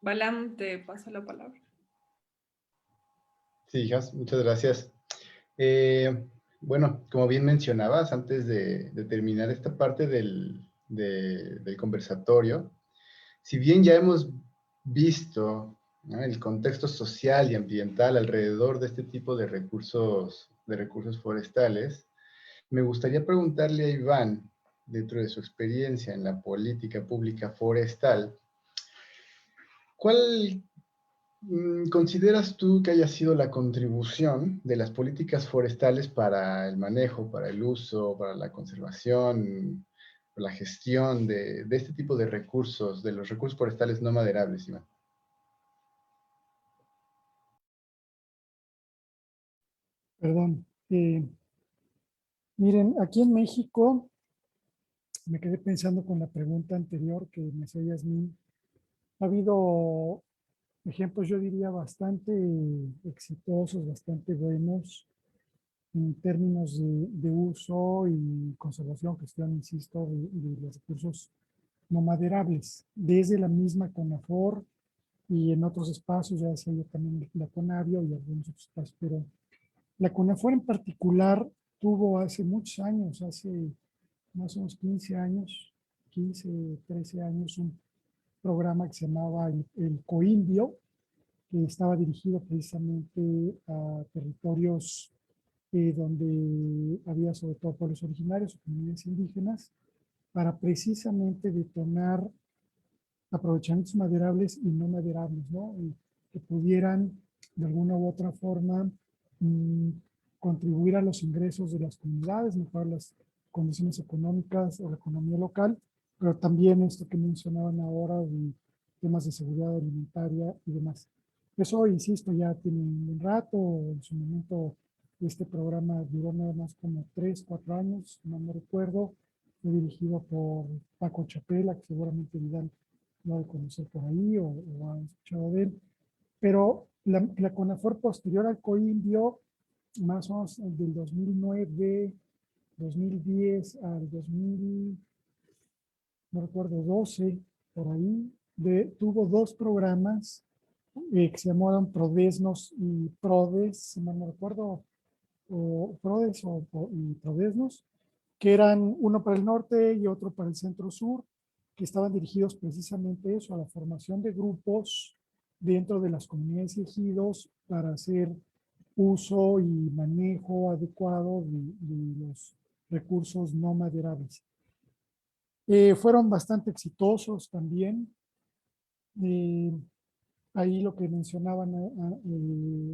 Balam, te paso la palabra. Sí, hijas, muchas gracias. Bueno, como bien mencionabas, antes de terminar esta parte del conversatorio, si bien ya hemos visto, ¿no?, el contexto social y ambiental alrededor de este tipo de recursos forestales, me gustaría preguntarle a Iván, dentro de su experiencia en la política pública forestal, ¿cuál consideras tú que haya sido la contribución de las políticas forestales para el manejo, para el uso, para la conservación, la gestión de este tipo de recursos, de los recursos forestales no maderables, Iván? Perdón. Miren, aquí en México, me quedé pensando con la pregunta anterior que me hacía Yasmín. Ha habido ejemplos, yo diría, bastante exitosos, bastante buenos en términos de uso y conservación, gestión, insisto, de los recursos no maderables, desde la misma CONAFOR y en otros espacios, ya decía yo también la CONAVIO y algunos otros espacios, pero la CONAFOR en particular tuvo hace muchos años, hace más o menos 15 años, 15, 13 años, un programa que se llamaba el COINVIO, que estaba dirigido precisamente a territorios donde había sobre todo pueblos originarios o comunidades indígenas, para precisamente detonar aprovechamientos maderables y no maderables, ¿no? Y que pudieran de alguna u otra forma contribuir a los ingresos de las comunidades, mejorar las condiciones económicas o la economía local, pero también esto que mencionaban ahora de temas de seguridad alimentaria y demás. Eso, insisto, ya tiene un rato, en su momento este programa duró nada más como 3, 4 años, no me recuerdo, fue dirigido por Paco Chapela, que seguramente Vidal lo ha de conocer por ahí o han escuchado de él, pero la CONAFOR posterior al COINVIO, más o menos del 2009, 2010 al 2000, no recuerdo, 12, por ahí, tuvo dos programas que se llamaban Prodesnos y Prodes, si mal no recuerdo, o Prodes y Prodesnos, que eran uno para el norte y otro para el centro-sur, que estaban dirigidos precisamente eso, a la formación de grupos dentro de las comunidades y ejidos para hacer uso y manejo adecuado de los recursos no maderables. Fueron bastante exitosos también. Ahí lo que mencionaban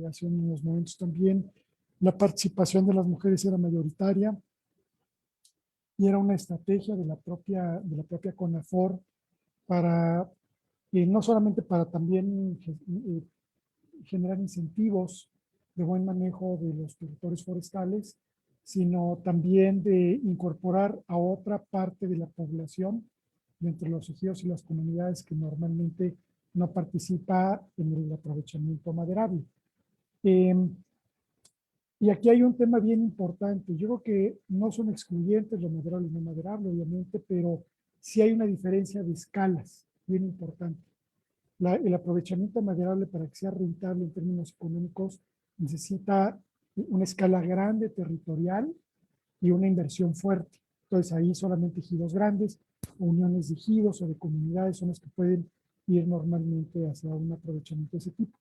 hace unos momentos también, la participación de las mujeres era mayoritaria y era una estrategia de la propia CONAFOR para, no solamente para también generar incentivos de buen manejo de los territorios forestales, sino también de incorporar a otra parte de la población, de entre los ejidos y las comunidades que normalmente no participa en el aprovechamiento maderable. Y aquí hay un tema bien importante. Yo creo que no son excluyentes lo maderable y no maderable, obviamente, pero sí hay una diferencia de escalas bien importante. El aprovechamiento maderable, para que sea rentable en términos económicos, necesita una escala grande territorial y una inversión fuerte. Entonces ahí solamente ejidos grandes, uniones de ejidos o de comunidades son los que pueden ir normalmente hacia un aprovechamiento de ese tipo.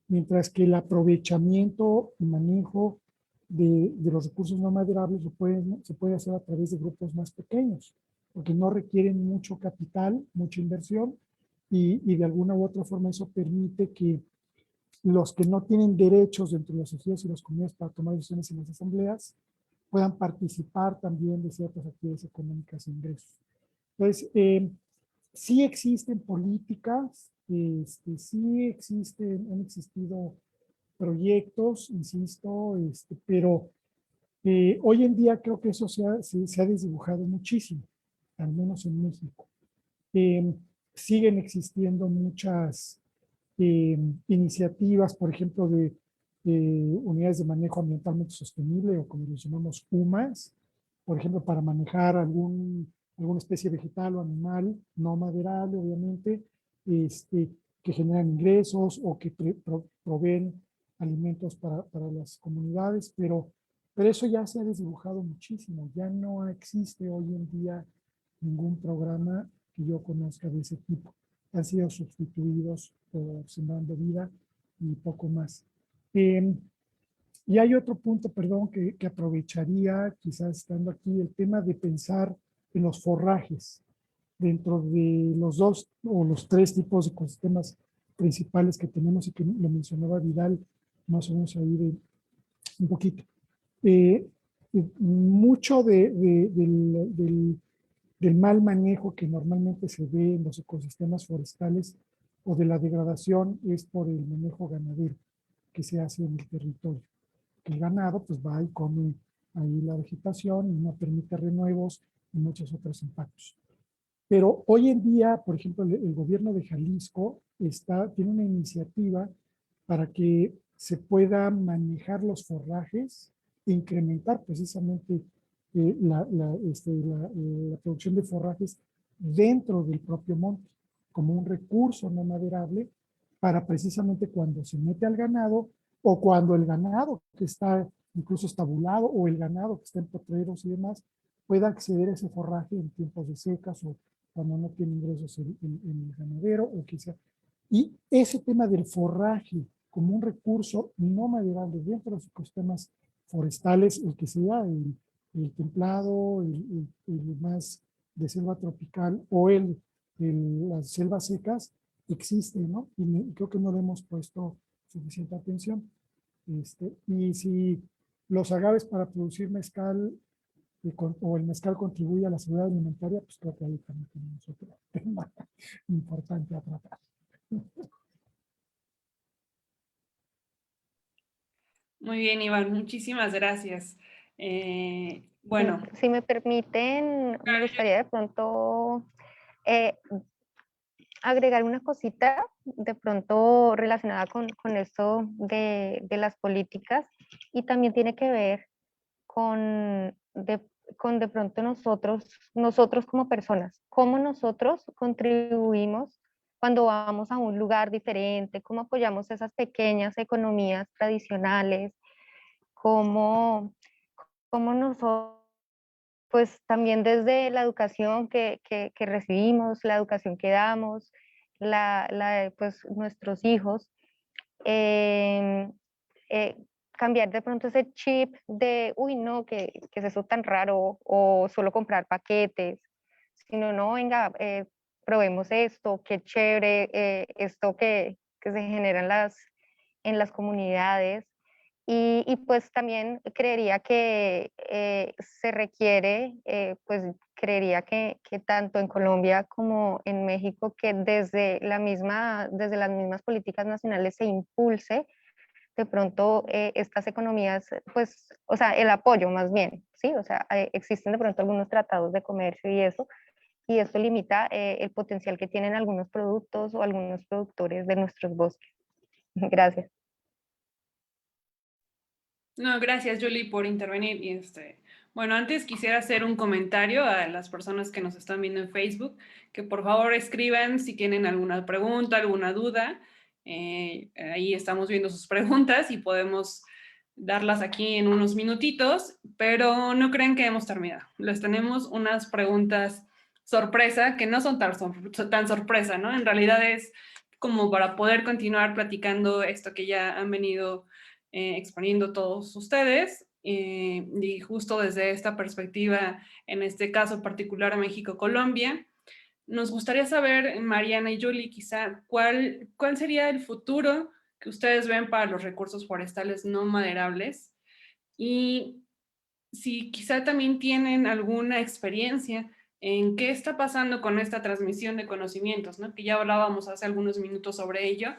Mientras que el aprovechamiento y manejo de los recursos no maderables se puede hacer a través de grupos más pequeños, porque no requieren mucho capital, mucha inversión, y de alguna u otra forma eso permite que los que no tienen derechos dentro de los ejidos y las comunidades para tomar decisiones en las asambleas puedan participar también de ciertas actividades económicas e ingresos. Entonces, sí existen políticas, sí han existido proyectos, insisto, pero hoy en día creo que eso se ha desdibujado muchísimo, al menos en México. Siguen existiendo muchas iniciativas, por ejemplo, de unidades de manejo ambientalmente sostenible, o como los llamamos UMAS, por ejemplo, para manejar alguna especie vegetal o animal no maderable, obviamente, que generan ingresos o que proveen alimentos para las comunidades, pero eso ya se ha desdibujado muchísimo. Ya no existe hoy en día ningún programa que yo conozca de ese tipo. Han sido sustituidos por Sembrando Vida y poco más. Y hay otro punto, perdón, que aprovecharía, quizás estando aquí, el tema de pensar en los forrajes dentro de los dos o los tres tipos de ecosistemas principales que tenemos y que lo mencionaba Vidal más o menos ahí un poquito. Mucho del mal manejo que normalmente se ve en los ecosistemas forestales o de la degradación es por el manejo ganadero que se hace en el territorio. El ganado pues va y come ahí la vegetación y no permite renuevos y muchos otros impactos. Pero hoy en día, por ejemplo, el gobierno de Jalisco tiene una iniciativa para que se puedan manejar los forrajes e incrementar precisamente la producción de forrajes dentro del propio monte, como un recurso no maderable para precisamente cuando se mete al ganado o cuando el ganado que está incluso estabulado o el ganado que está en potreros y demás pueda acceder a ese forraje en tiempos de secas o cuando no tiene ingresos el ganadero o quizá. Y ese tema del forraje como un recurso no maderable dentro de los ecosistemas forestales, el que sea el templado, el más de selva tropical o las selvas secas, existe, ¿no? Y creo que no le hemos puesto suficiente atención. Y si los agaves para producir mezcal o el mezcal contribuye a la seguridad alimentaria, pues creo que ahí también tenemos otro tema importante a tratar. Muy bien, Iván, muchísimas gracias. Bueno. Si me permiten, me gustaría de pronto agregar una cosita de pronto relacionada con esto de las políticas y también tiene que ver con de pronto nosotros como personas, cómo nosotros contribuimos cuando vamos a un lugar diferente, cómo apoyamos esas pequeñas economías tradicionales, cómo nosotros, pues también desde la educación que recibimos, la educación que damos, pues nuestros hijos, eh, cambiar de pronto ese chip de, uy, no, que es eso tan raro, o solo comprar paquetes, sino, no, venga, probemos esto, qué chévere, esto que se genera en las comunidades. Y pues también creería que se requiere, pues creería que tanto en Colombia como en México, que desde las mismas políticas nacionales se impulse de pronto estas economías, pues, o sea, el apoyo más bien, ¿sí? O sea, existen de pronto algunos tratados de comercio y esto limita el potencial que tienen algunos productos o algunos productores de nuestros bosques. Gracias. No, gracias, Julie, por intervenir. Y bueno, antes quisiera hacer un comentario a las personas que nos están viendo en Facebook, que por favor escriban si tienen alguna pregunta, alguna duda. Ahí estamos viendo sus preguntas y podemos darlas aquí en unos minutitos, pero no crean que hemos terminado. Les tenemos unas preguntas sorpresa que no son tan sorpresa, ¿no? En realidad es como para poder continuar platicando esto que ya han venido exponiendo todos ustedes, y justo desde esta perspectiva, en este caso particular México-Colombia, nos gustaría saber, Mariana y Julie, quizá, ¿cuál sería el futuro que ustedes ven para los recursos forestales no maderables? Y si quizá también tienen alguna experiencia en qué está pasando con esta transmisión de conocimientos, ¿no? Que ya hablábamos hace algunos minutos sobre ello,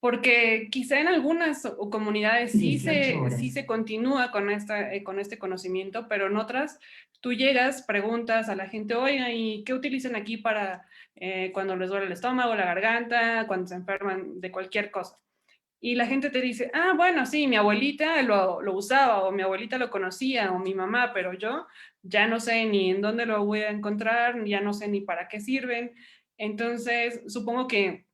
porque quizá en algunas comunidades sí se continúa con este conocimiento, pero en otras tú llegas, preguntas a la gente, oiga, ¿y qué utilizan aquí para cuando les duele el estómago, la garganta, cuando se enferman de cualquier cosa? Y la gente te dice, ah, bueno, sí, mi abuelita lo usaba, o mi abuelita lo conocía, o mi mamá, pero yo ya no sé ni en dónde lo voy a encontrar, ya no sé ni para qué sirven. Entonces, supongo que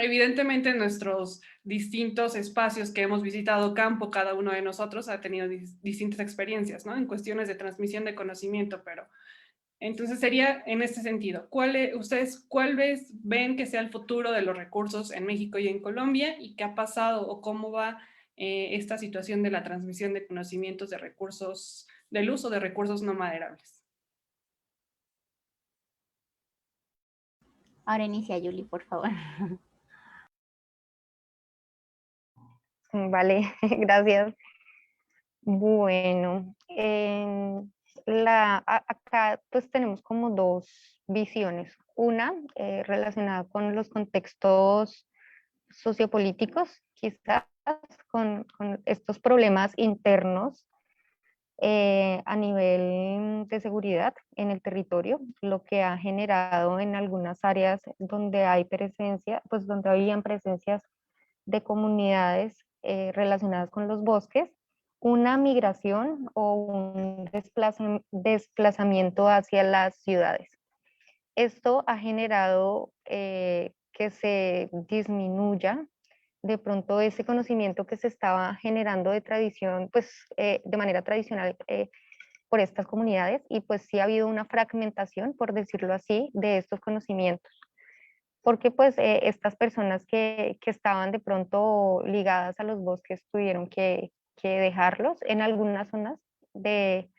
Evidentemente, en nuestros distintos espacios que hemos visitado campo, cada uno de nosotros ha tenido distintas experiencias, ¿no? En cuestiones de transmisión de conocimiento, pero entonces sería en este sentido, ¿ustedes cuál vez ven que sea el futuro de los recursos en México y en Colombia? ¿Y qué ha pasado o cómo va esta situación de la transmisión de conocimientos de recursos, del uso de recursos no maderables? Ahora inicia Julie, por favor. Vale, gracias. Bueno, acá pues tenemos como dos visiones. Una relacionada con los contextos sociopolíticos, quizás con estos problemas internos a nivel de seguridad en el territorio, lo que ha generado en algunas áreas donde hay presencia, pues donde habían presencias de comunidades relacionadas con los bosques, una migración o un desplazamiento hacia las ciudades. Esto ha generado que se disminuya de pronto ese conocimiento que se estaba generando de tradición, pues de manera tradicional por estas comunidades, y pues sí ha habido una fragmentación, por decirlo así, de estos conocimientos. Porque pues estas personas que estaban de pronto ligadas a los bosques tuvieron que dejarlos en algunas zonas del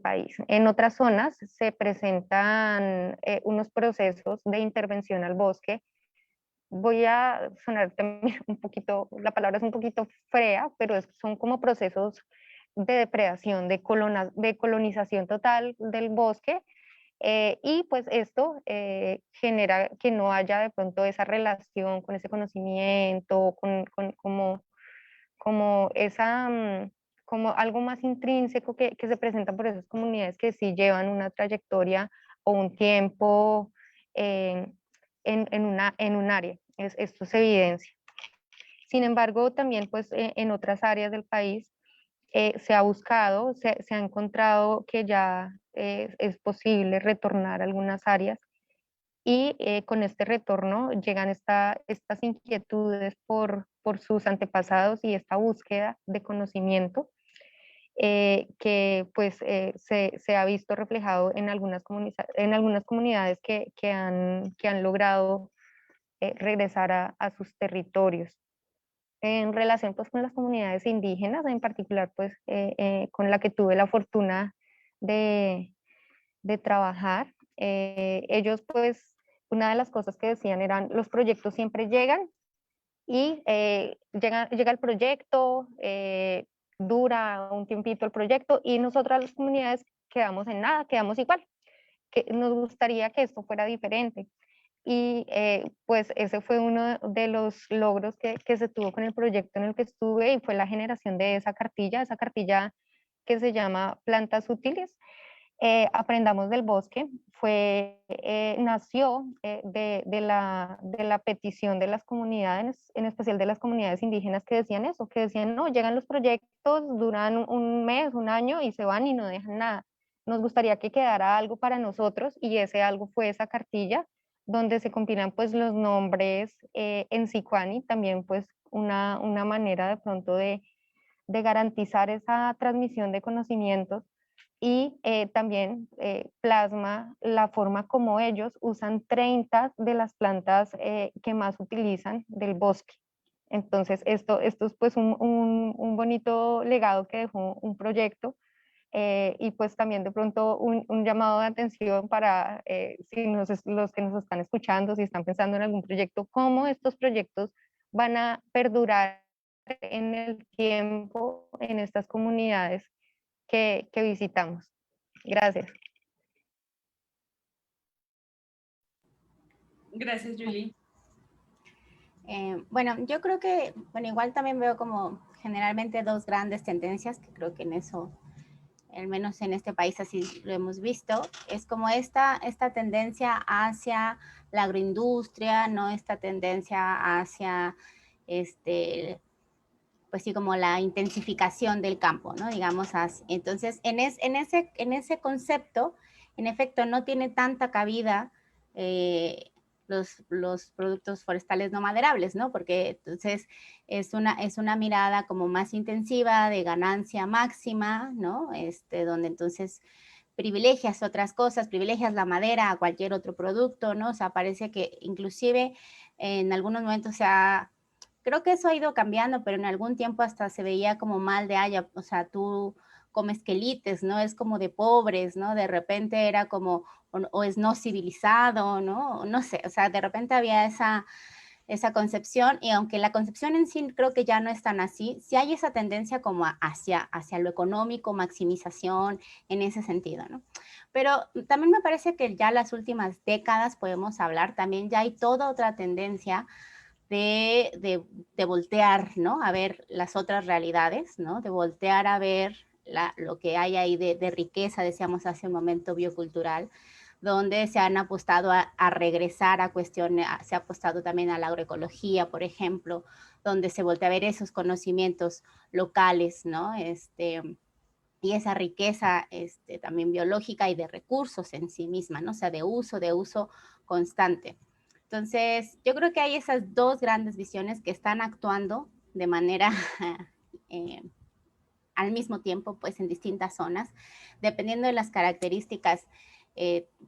país. En otras zonas se presentan unos procesos de intervención al bosque. Voy a sonar también un poquito, la palabra es un poquito fea, pero son como procesos de depredación, de colonización total del bosque, y pues esto genera que no haya de pronto esa relación con ese conocimiento, como esa, como algo más intrínseco que se presenta por esas comunidades que sí llevan una trayectoria o un tiempo en un área. Esto se evidencia. Sin embargo, también pues en otras áreas del país se ha buscado, se ha encontrado que ya es posible retornar a algunas áreas, y con este retorno llegan estas inquietudes por sus antepasados y esta búsqueda de conocimiento que pues se ha visto reflejado en algunas comunidades que han logrado regresar a sus territorios. En relación pues con las comunidades indígenas, en particular pues con la que tuve la fortuna de, de trabajar, ellos pues una de las cosas que decían eran los proyectos siempre llegan y llega el proyecto, dura un tiempito el proyecto y nosotras las comunidades quedamos en nada, quedamos igual, que nos gustaría que esto fuera diferente. Y pues ese fue uno de los logros que se tuvo con el proyecto en el que estuve, y fue la generación de esa cartilla que se llama Plantas Útiles. Aprendamos del Bosque, nació de la petición de las comunidades, en especial de las comunidades indígenas, que decían eso, que decían, no, llegan los proyectos, duran un mes, un año y se van y no dejan nada. Nos gustaría que quedara algo para nosotros, y ese algo fue esa cartilla donde se compilan pues los nombres en sicuani, también pues una manera de pronto de garantizar esa transmisión de conocimientos, y también plasma la forma como ellos usan 30 de las plantas que más utilizan del bosque. Entonces, esto es pues un bonito legado que dejó un proyecto, y pues también de pronto un llamado de atención para los que nos están escuchando, si están pensando en algún proyecto, cómo estos proyectos van a perdurar en el tiempo en estas comunidades que visitamos. Gracias. Gracias, Julie. Bueno, yo creo que, bueno, igual también veo como generalmente dos grandes tendencias, que creo que en eso, al menos en este país así lo hemos visto, es como esta tendencia hacia la agroindustria, ¿no? Esta tendencia hacia, pues sí, como la intensificación del campo, ¿no? Digamos así. Entonces, en ese concepto, en efecto, no tiene tanta cabida los productos forestales no maderables, ¿no? Porque entonces es una mirada como más intensiva de ganancia máxima, ¿no? Donde entonces privilegias otras cosas, privilegias la madera a cualquier otro producto, ¿no? O sea, parece que inclusive en algunos momentos creo que eso ha ido cambiando, pero en algún tiempo hasta se veía como mal de haya, o sea, tú comes quelites, ¿no? Es como de pobres, ¿no? De repente era como, o es no civilizado, ¿no? No sé, o sea, de repente había esa concepción, y aunque la concepción en sí creo que ya no es tan así, sí hay esa tendencia como hacia lo económico, maximización en ese sentido, ¿no? Pero también me parece que ya las últimas décadas podemos hablar, también ya hay toda otra tendencia de voltear, ¿no? A ver las otras realidades, ¿no? De voltear a ver lo que hay ahí de riqueza, decíamos hace un momento, biocultural, donde se han apostado a regresar a cuestiones, se ha apostado también a la agroecología, por ejemplo, donde se voltea a ver esos conocimientos locales, ¿no? Y esa riqueza también biológica y de recursos en sí misma, ¿no? O sea, de uso constante. Entonces, yo creo que hay esas dos grandes visiones que están actuando de manera al mismo tiempo, pues en distintas zonas, dependiendo de las características,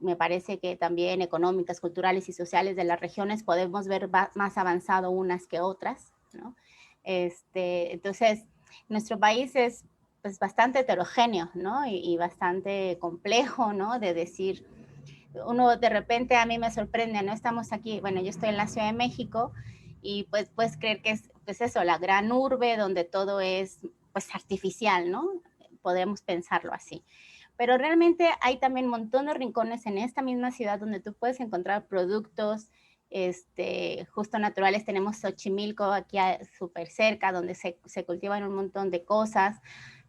me parece que también económicas, culturales y sociales de las regiones podemos ver más avanzado unas que otras, ¿no? Entonces, nuestro país es pues bastante heterogéneo, ¿no? Y bastante complejo, ¿no? De decir, uno de repente a mí me sorprende, ¿no? Estamos aquí, bueno, yo estoy en la Ciudad de México y pues puedes creer que es pues eso, la gran urbe donde todo es pues artificial, ¿no? Podemos pensarlo así. Pero realmente hay también un montón de rincones en esta misma ciudad donde tú puedes encontrar productos justo naturales. Tenemos Xochimilco aquí súper cerca, donde se cultivan un montón de cosas.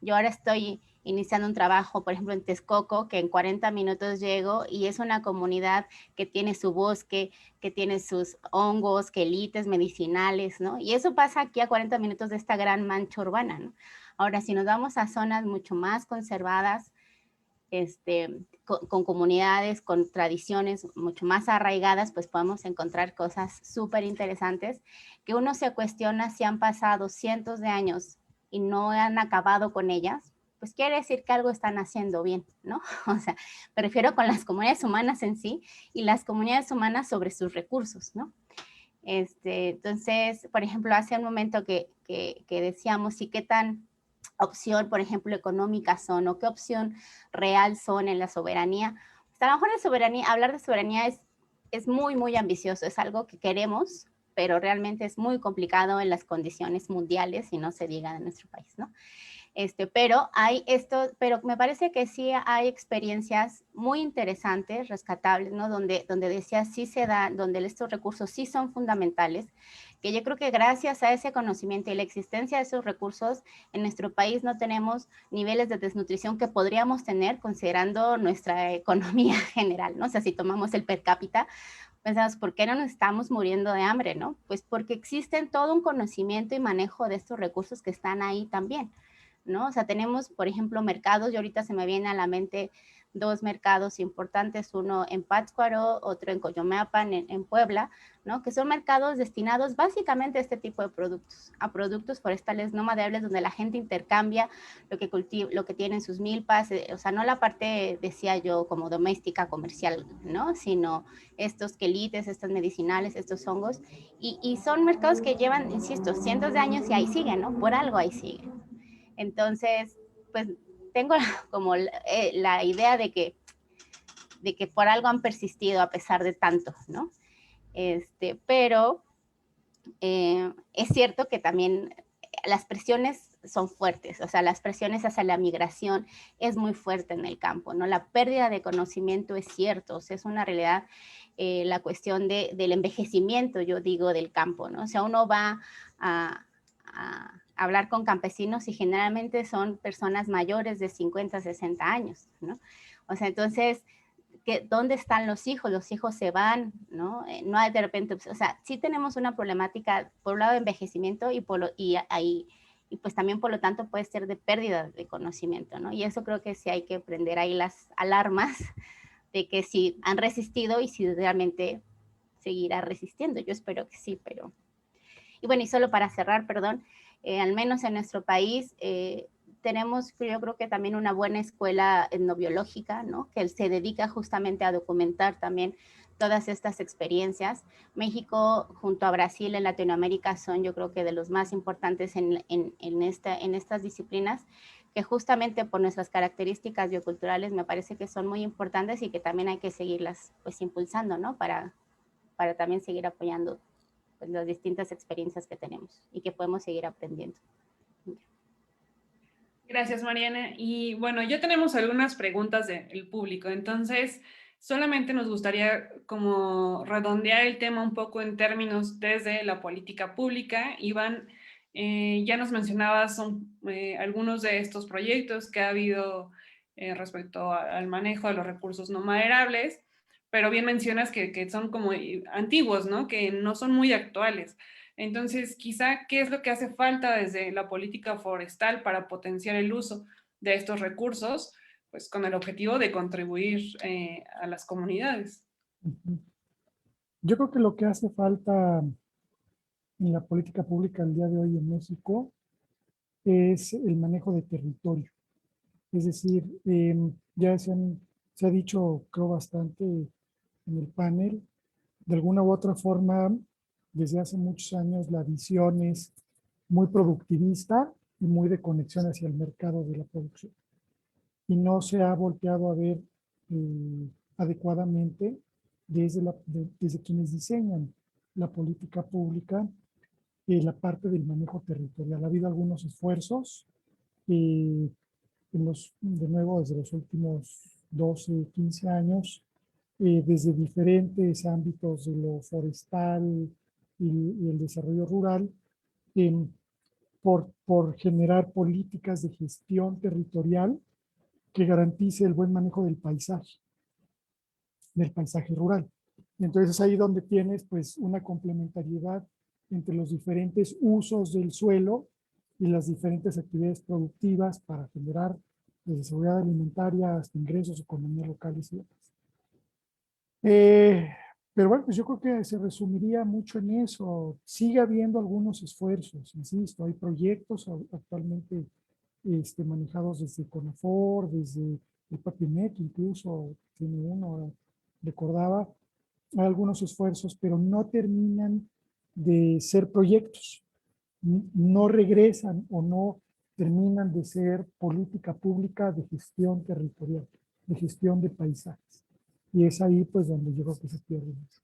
Yo ahora estoy iniciando un trabajo, por ejemplo, en Texcoco, que en 40 minutos llego y es una comunidad que tiene su bosque, que tiene sus hongos, quelites medicinales, ¿no? Y eso pasa aquí a 40 minutos de esta gran mancha urbana, ¿no? Ahora, si nos vamos a zonas mucho más conservadas, con comunidades, con tradiciones mucho más arraigadas, pues podemos encontrar cosas súper interesantes que uno se cuestiona si han pasado cientos de años y no han acabado con ellas, pues quiere decir que algo están haciendo bien, ¿no? O sea, me refiero con las comunidades humanas en sí y las comunidades humanas sobre sus recursos, ¿no? Entonces, por ejemplo, hace un momento que decíamos, ¿y qué tan opción, por ejemplo, económica son o qué opción real son en la soberanía? Pues a lo mejor de soberanía, hablar de soberanía es muy, muy ambicioso, es algo que queremos, pero realmente es muy complicado en las condiciones mundiales y no se diga de nuestro país, ¿no? Pero me parece que sí hay experiencias muy interesantes, rescatables, ¿no? Donde decía sí se da, donde estos recursos sí son fundamentales, que yo creo que gracias a ese conocimiento y la existencia de esos recursos, en nuestro país no tenemos niveles de desnutrición que podríamos tener considerando nuestra economía general, ¿no? O sea, si tomamos el per cápita, pensamos, ¿por qué no nos estamos muriendo de hambre, no? Pues porque existen todo un conocimiento y manejo de estos recursos que están ahí también, ¿no? O sea, tenemos, por ejemplo, mercados, y ahorita se me viene a la mente dos mercados importantes, uno en Pátzcuaro, otro en Coyomeapan, en Puebla, ¿no? Que son mercados destinados básicamente a este tipo de productos, a productos forestales no maderables, donde la gente intercambia lo que tienen sus milpas, o sea, no la parte, decía yo, como doméstica, comercial, ¿no? Sino estos quelites, estos medicinales, estos hongos, y son mercados que llevan, insisto, cientos de años y ahí siguen, ¿no? Por algo ahí siguen. Entonces, pues tengo como la idea de que por algo han persistido a pesar de tanto, ¿no? Pero es cierto que también las presiones son fuertes, o sea, las presiones hacia la migración es muy fuerte en el campo, ¿no? La pérdida de conocimiento es cierto, o sea, es una realidad, la cuestión del envejecimiento, yo digo, del campo, ¿no? O sea, uno va a hablar con campesinos y generalmente son personas mayores de 50, 60 años, ¿no? O sea, entonces, ¿dónde están los hijos? Los hijos se van, ¿no? No hay de repente, o sea, sí tenemos una problemática por un lado de envejecimiento y pues también por lo tanto puede ser de pérdida de conocimiento, ¿no? Y eso creo que sí hay que prender ahí las alarmas de que si han resistido y si realmente seguirá resistiendo. Yo espero que sí, pero... Y bueno, y solo para cerrar, perdón, al menos en nuestro país tenemos, yo creo que también una buena escuela etnobiológica, ¿no? Que se dedica justamente a documentar también todas estas experiencias. México junto a Brasil en Latinoamérica son, yo creo que de los más importantes en estas disciplinas, que justamente por nuestras características bioculturales me parece que son muy importantes y que también hay que seguirlas pues impulsando, ¿no? Para también seguir apoyando pues, las distintas experiencias que tenemos y que podemos seguir aprendiendo. Gracias, Mariana. Y bueno, ya tenemos algunas preguntas del público, entonces solamente nos gustaría como redondear el tema un poco en términos desde la política pública. Iván, ya nos mencionabas algunos de estos proyectos que ha habido respecto al manejo de los recursos no maderables, pero bien mencionas que son como antiguos, ¿no? Que no son muy actuales. Entonces, quizá, ¿qué es lo que hace falta desde la política forestal para potenciar el uso de estos recursos? Pues con el objetivo de contribuir a las comunidades. Yo creo que lo que hace falta en la política pública el día de hoy en México es el manejo de territorio. Es decir, ya se ha dicho, creo, bastante en el panel, de alguna u otra forma, desde hace muchos años la visión es muy productivista y muy de conexión hacia el mercado de la producción. Y no se ha volteado a ver adecuadamente desde quienes diseñan la política pública la parte del manejo territorial. Ha habido algunos esfuerzos de nuevo desde los últimos 12, 15 años, desde diferentes ámbitos de lo forestal y el desarrollo rural, por generar políticas de gestión territorial que garantice el buen manejo del paisaje rural. Y entonces es ahí donde tienes pues una complementariedad entre los diferentes usos del suelo y las diferentes actividades productivas para generar desde seguridad alimentaria hasta ingresos, economía locales y demás. Pero bueno, pues yo creo que se resumiría mucho en eso. Sigue habiendo algunos esfuerzos, insisto, hay proyectos actualmente manejados desde CONAFOR, desde el PAPIMEC, incluso tiene uno, recordaba, hay algunos esfuerzos, pero no terminan de ser proyectos, no regresan o no terminan de ser política pública de gestión territorial, de gestión de paisajes. Y es ahí pues donde yo creo que se pierde mucho.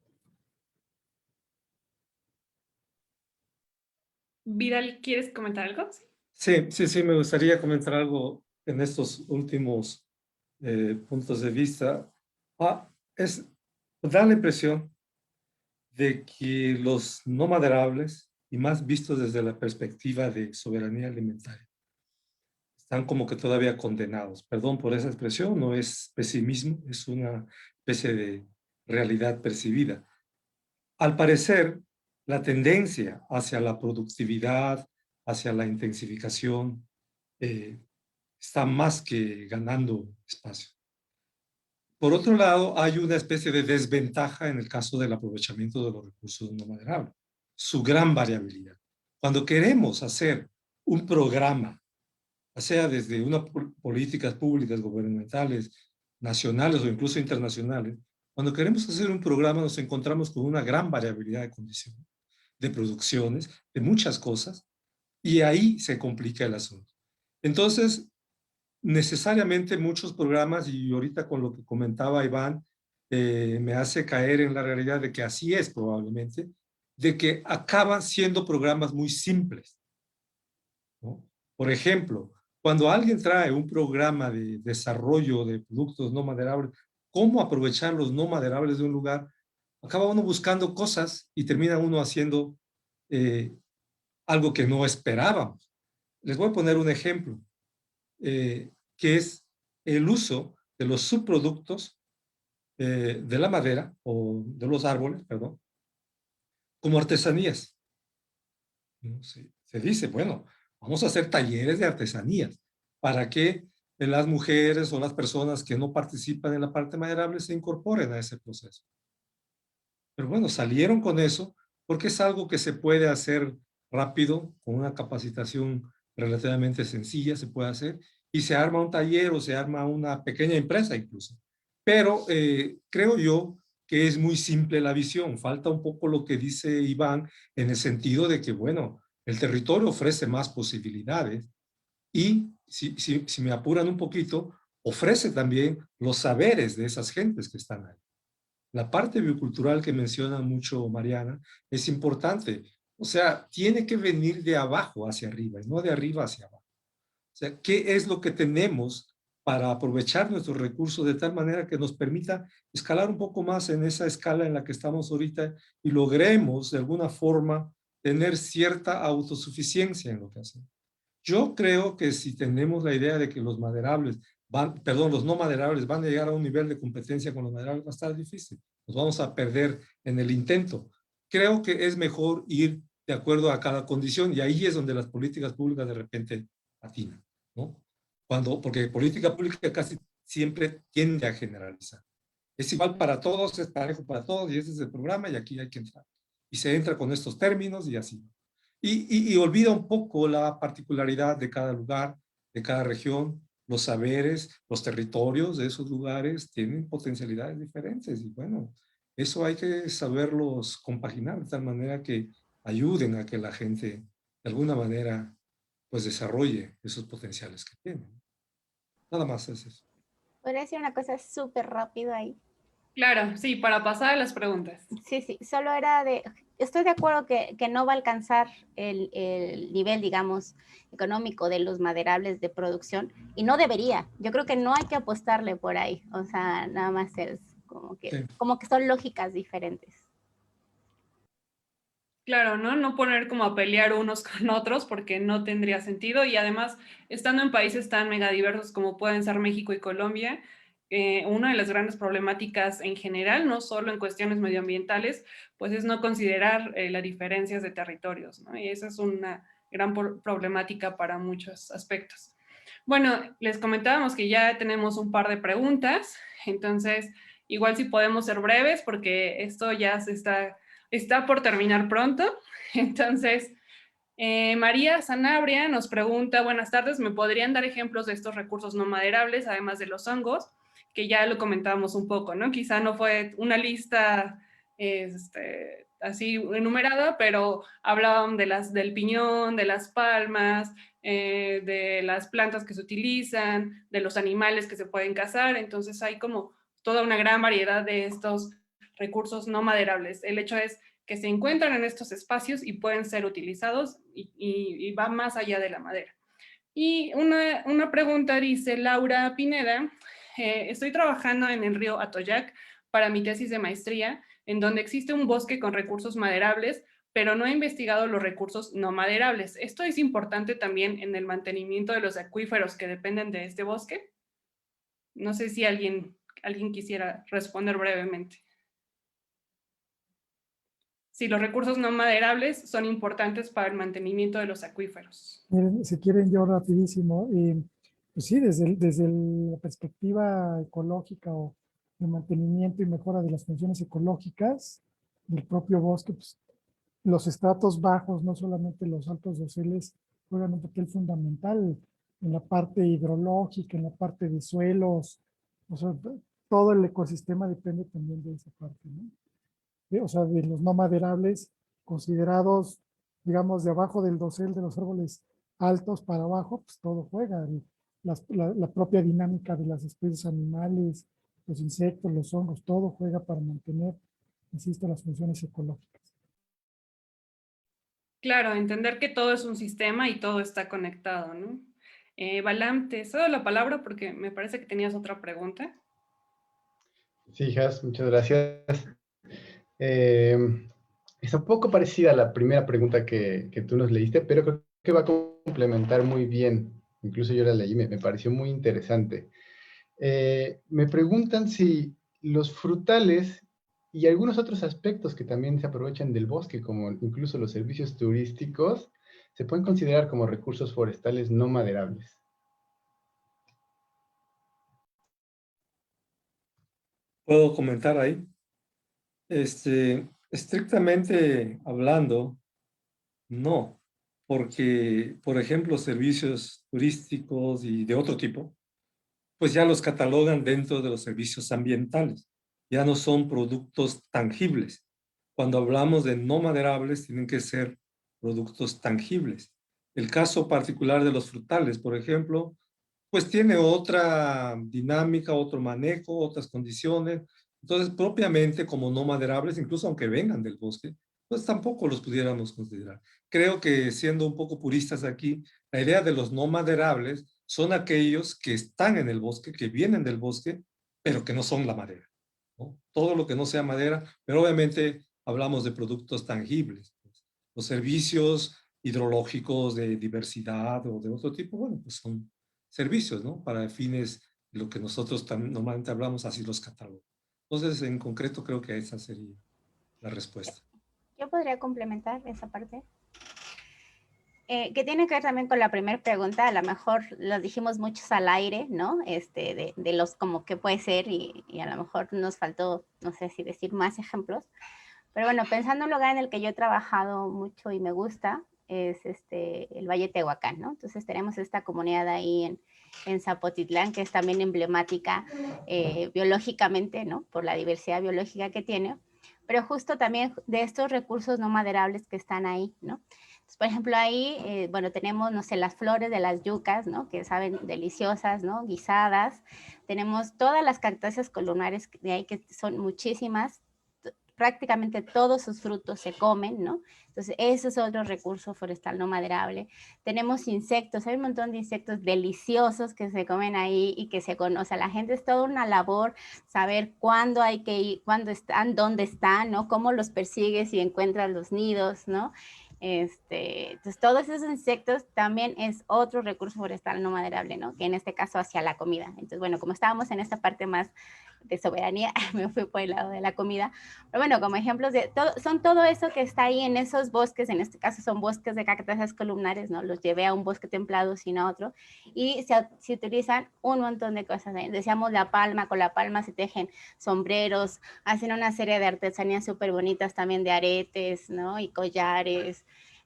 Vidal, ¿quieres comentar algo? Sí, me gustaría comentar algo en estos últimos puntos de vista. Da la impresión de que los no maderables, y más vistos desde la perspectiva de soberanía alimentaria, están como que todavía condenados. Perdón por esa expresión, no es pesimismo, es una especie de realidad percibida. Al parecer, la tendencia hacia la productividad, hacia la intensificación, está más que ganando espacio. Por otro lado, hay una especie de desventaja en el caso del aprovechamiento de los recursos no maderables, su gran variabilidad. Cuando queremos hacer un programa, sea desde unas políticas públicas, gubernamentales, nacionales o incluso internacionales, cuando queremos hacer un programa nos encontramos con una gran variabilidad de condiciones, de producciones, de muchas cosas, y ahí se complica el asunto. Entonces, necesariamente muchos programas, y ahorita con lo que comentaba Iván, me hace caer en la realidad de que así es probablemente, de que acaban siendo programas muy simples, ¿no? Por ejemplo, cuando alguien trae un programa de desarrollo de productos no maderables, cómo aprovechar los no maderables de un lugar, acaba uno buscando cosas y termina uno haciendo algo que no esperábamos. Les voy a poner un ejemplo. Que es el uso de los subproductos de la madera o de los árboles, perdón, como artesanías. ¿No? Se dice, bueno, vamos a hacer talleres de artesanías para que las mujeres o las personas que no participan en la parte maderable se incorporen a ese proceso. Pero bueno, salieron con eso porque es algo que se puede hacer rápido, con una capacitación relativamente sencilla se puede hacer, y se arma un taller o se arma una pequeña empresa incluso. Pero creo yo que es muy simple la visión. Falta un poco lo que dice Iván en el sentido de que, bueno, el territorio ofrece más posibilidades y, si me apuran un poquito, ofrece también los saberes de esas gentes que están ahí. La parte biocultural que menciona mucho Mariana es importante. O sea, tiene que venir de abajo hacia arriba y no de arriba hacia abajo. O sea, ¿qué es lo que tenemos para aprovechar nuestros recursos de tal manera que nos permita escalar un poco más en esa escala en la que estamos ahorita y logremos de alguna forma tener cierta autosuficiencia en lo que hacemos? Yo creo que si tenemos la idea de que los maderables los no maderables van a llegar a un nivel de competencia con los maderables, va a estar difícil. Nos vamos a perder en el intento. Creo que es mejor ir de acuerdo a cada condición y ahí es donde las políticas públicas de repente atinan, ¿no? Porque política pública casi siempre tiende a generalizar. Es igual para todos, es parejo para todos y ese es el programa y aquí hay que entrar. Y se entra con estos términos y así. Y olvida un poco la particularidad de cada lugar, de cada región, los saberes, los territorios de esos lugares tienen potencialidades diferentes y bueno, eso hay que saberlos compaginar de tal manera que ayuden a que la gente de alguna manera pues desarrolle esos potenciales que tienen. Nada más es eso. ¿Podría decir una cosa súper rápido ahí? Claro, sí, para pasar a las preguntas. Sí, sí, solo era estoy de acuerdo que no va a alcanzar el nivel, digamos, económico de los maderables de producción y no debería. Yo creo que no hay que apostarle por ahí. O sea, nada más es Sí. como que son lógicas diferentes. Claro, ¿no? No poner como a pelear unos con otros porque no tendría sentido y además, estando en países tan megadiversos como pueden ser México y Colombia, una de las grandes problemáticas en general, no solo en cuestiones medioambientales, pues es no considerar las diferencias de territorios, ¿no? Y esa es una gran problemática para muchos aspectos. Bueno, les comentábamos que ya tenemos un par de preguntas, entonces igual si podemos ser breves porque esto ya está por terminar pronto. Entonces, María Sanabria nos pregunta, buenas tardes, ¿me podrían dar ejemplos de estos recursos no maderables, además de los hongos? Que ya lo comentábamos un poco, ¿no? Quizá no fue una lista así enumerada, pero hablaban del piñón, de las palmas, de las plantas que se utilizan, de los animales que se pueden cazar, entonces hay como toda una gran variedad de estos recursos no maderables. El hecho es que se encuentran en estos espacios y pueden ser utilizados y va más allá de la madera. Y una pregunta dice Laura Pineda, estoy trabajando en el río Atoyac para mi tesis de maestría, en donde existe un bosque con recursos maderables, pero no he investigado los recursos no maderables. ¿Esto es importante también en el mantenimiento de los acuíferos que dependen de este bosque? No sé si alguien quisiera responder brevemente. Si los recursos no maderables son importantes para el mantenimiento de los acuíferos. Miren, si quieren yo rapidísimo, pues sí, desde la perspectiva ecológica o de mantenimiento y mejora de las funciones ecológicas del propio bosque, pues los estratos bajos, no solamente los altos doseles, juegan un papel fundamental en la parte hidrológica, en la parte de suelos, o sea, todo el ecosistema depende también de esa parte, ¿no? O sea, de los no maderables considerados, digamos, de abajo del dosel de los árboles altos para abajo, pues todo juega. La propia dinámica de las especies animales, los insectos, los hongos, todo juega para mantener, insisto, las funciones ecológicas. Claro, entender que todo es un sistema y todo está conectado, ¿no? Balam, te cedo la palabra porque me parece que tenías otra pregunta. Sí, Has, muchas gracias. Es un poco parecida a la primera pregunta que tú nos leíste, pero creo que va a complementar muy bien. Incluso yo la leí, me pareció muy interesante. Me preguntan si los frutales y algunos otros aspectos que también se aprovechan del bosque, como incluso los servicios turísticos, se pueden considerar como recursos forestales no maderables. ¿Puedo comentar ahí? Estrictamente hablando, no, porque, por ejemplo, servicios turísticos y de otro tipo, pues ya los catalogan dentro de los servicios ambientales. Ya no son productos tangibles. Cuando hablamos de no maderables, tienen que ser productos tangibles. El caso particular de los frutales, por ejemplo, pues tiene otra dinámica, otro manejo, otras condiciones. Entonces, propiamente como no maderables, incluso aunque vengan del bosque, pues tampoco los pudiéramos considerar. Creo que siendo un poco puristas aquí, la idea de los no maderables son aquellos que están en el bosque, que vienen del bosque, pero que no son la madera, ¿no? Todo lo que no sea madera, pero obviamente hablamos de productos tangibles. Los servicios hidrológicos de diversidad o de otro tipo, bueno, pues son servicios, ¿no? Para fines de lo que nosotros normalmente hablamos, así los catálogos. Entonces, en concreto, creo que esa sería la respuesta. Yo podría complementar esa parte. Que tiene que ver también con la primera pregunta, a lo mejor lo dijimos muchos al aire, ¿no? De los como que puede ser y a lo mejor nos faltó, no sé si decir más ejemplos, pero bueno, pensando en un lugar en el que yo he trabajado mucho y me gusta, es el Valle Tehuacán, ¿no? Entonces tenemos esta comunidad ahí en Zapotitlán, que es también emblemática biológicamente, ¿no? Por la diversidad biológica que tiene, pero justo también de estos recursos no maderables que están ahí, ¿no? Entonces, por ejemplo, ahí, bueno, tenemos, no sé, las flores de las yucas, ¿no? Que saben deliciosas, ¿no? Guisadas. Tenemos todas las cactáceas columnares de ahí, que son muchísimas. Prácticamente todos sus frutos se comen, ¿no? Entonces, ese es otro recurso forestal no maderable. Tenemos insectos, hay un montón de insectos deliciosos que se comen ahí y que se conocen. La gente es toda una labor saber cuándo hay que ir, cuándo están, dónde están, ¿no? Cómo los persigues y encuentras los nidos, ¿no? Entonces, todos esos insectos también es otro recurso forestal no maderable, ¿no? Que en este caso hacia la comida. Entonces, bueno, como estábamos en esta parte más de soberanía, me fui por el lado de la comida. Pero bueno, como ejemplos de todo, son todo eso que está ahí en esos bosques, en este caso son bosques de cactáceas columnares, ¿no? Los llevé a un bosque templado, sino a otro, y se utilizan un montón de cosas. Decíamos la palma, con la palma se tejen sombreros, hacen una serie de artesanías súper bonitas también de aretes, ¿no? Y collares.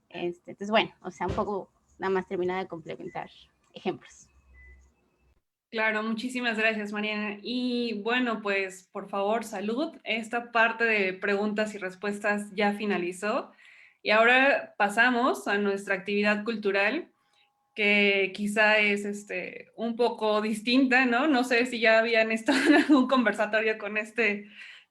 Entonces, bueno, o sea, un poco nada más terminar de complementar ejemplos. Claro, muchísimas gracias, Mariana. Y bueno, pues por favor, salud. Esta parte de preguntas y respuestas ya finalizó. Y ahora pasamos a nuestra actividad cultural, que quizá es un poco distinta, ¿no? No sé si ya habían estado en algún conversatorio con este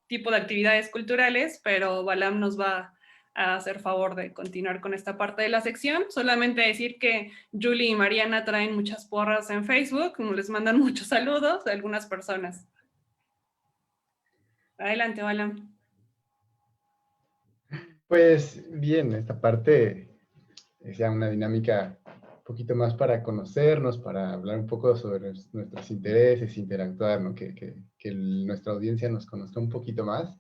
tipo de actividades culturales, pero Balam nos va a hacer favor de continuar con esta parte de la sección. Solamente decir que Julie y Mariana traen muchas porras en Facebook, les mandan muchos saludos a algunas personas. Adelante, Balam. Pues bien, esta parte es ya una dinámica un poquito más para conocernos, para hablar un poco sobre nuestros intereses, interactuar, ¿no? Que nuestra audiencia nos conozca un poquito más.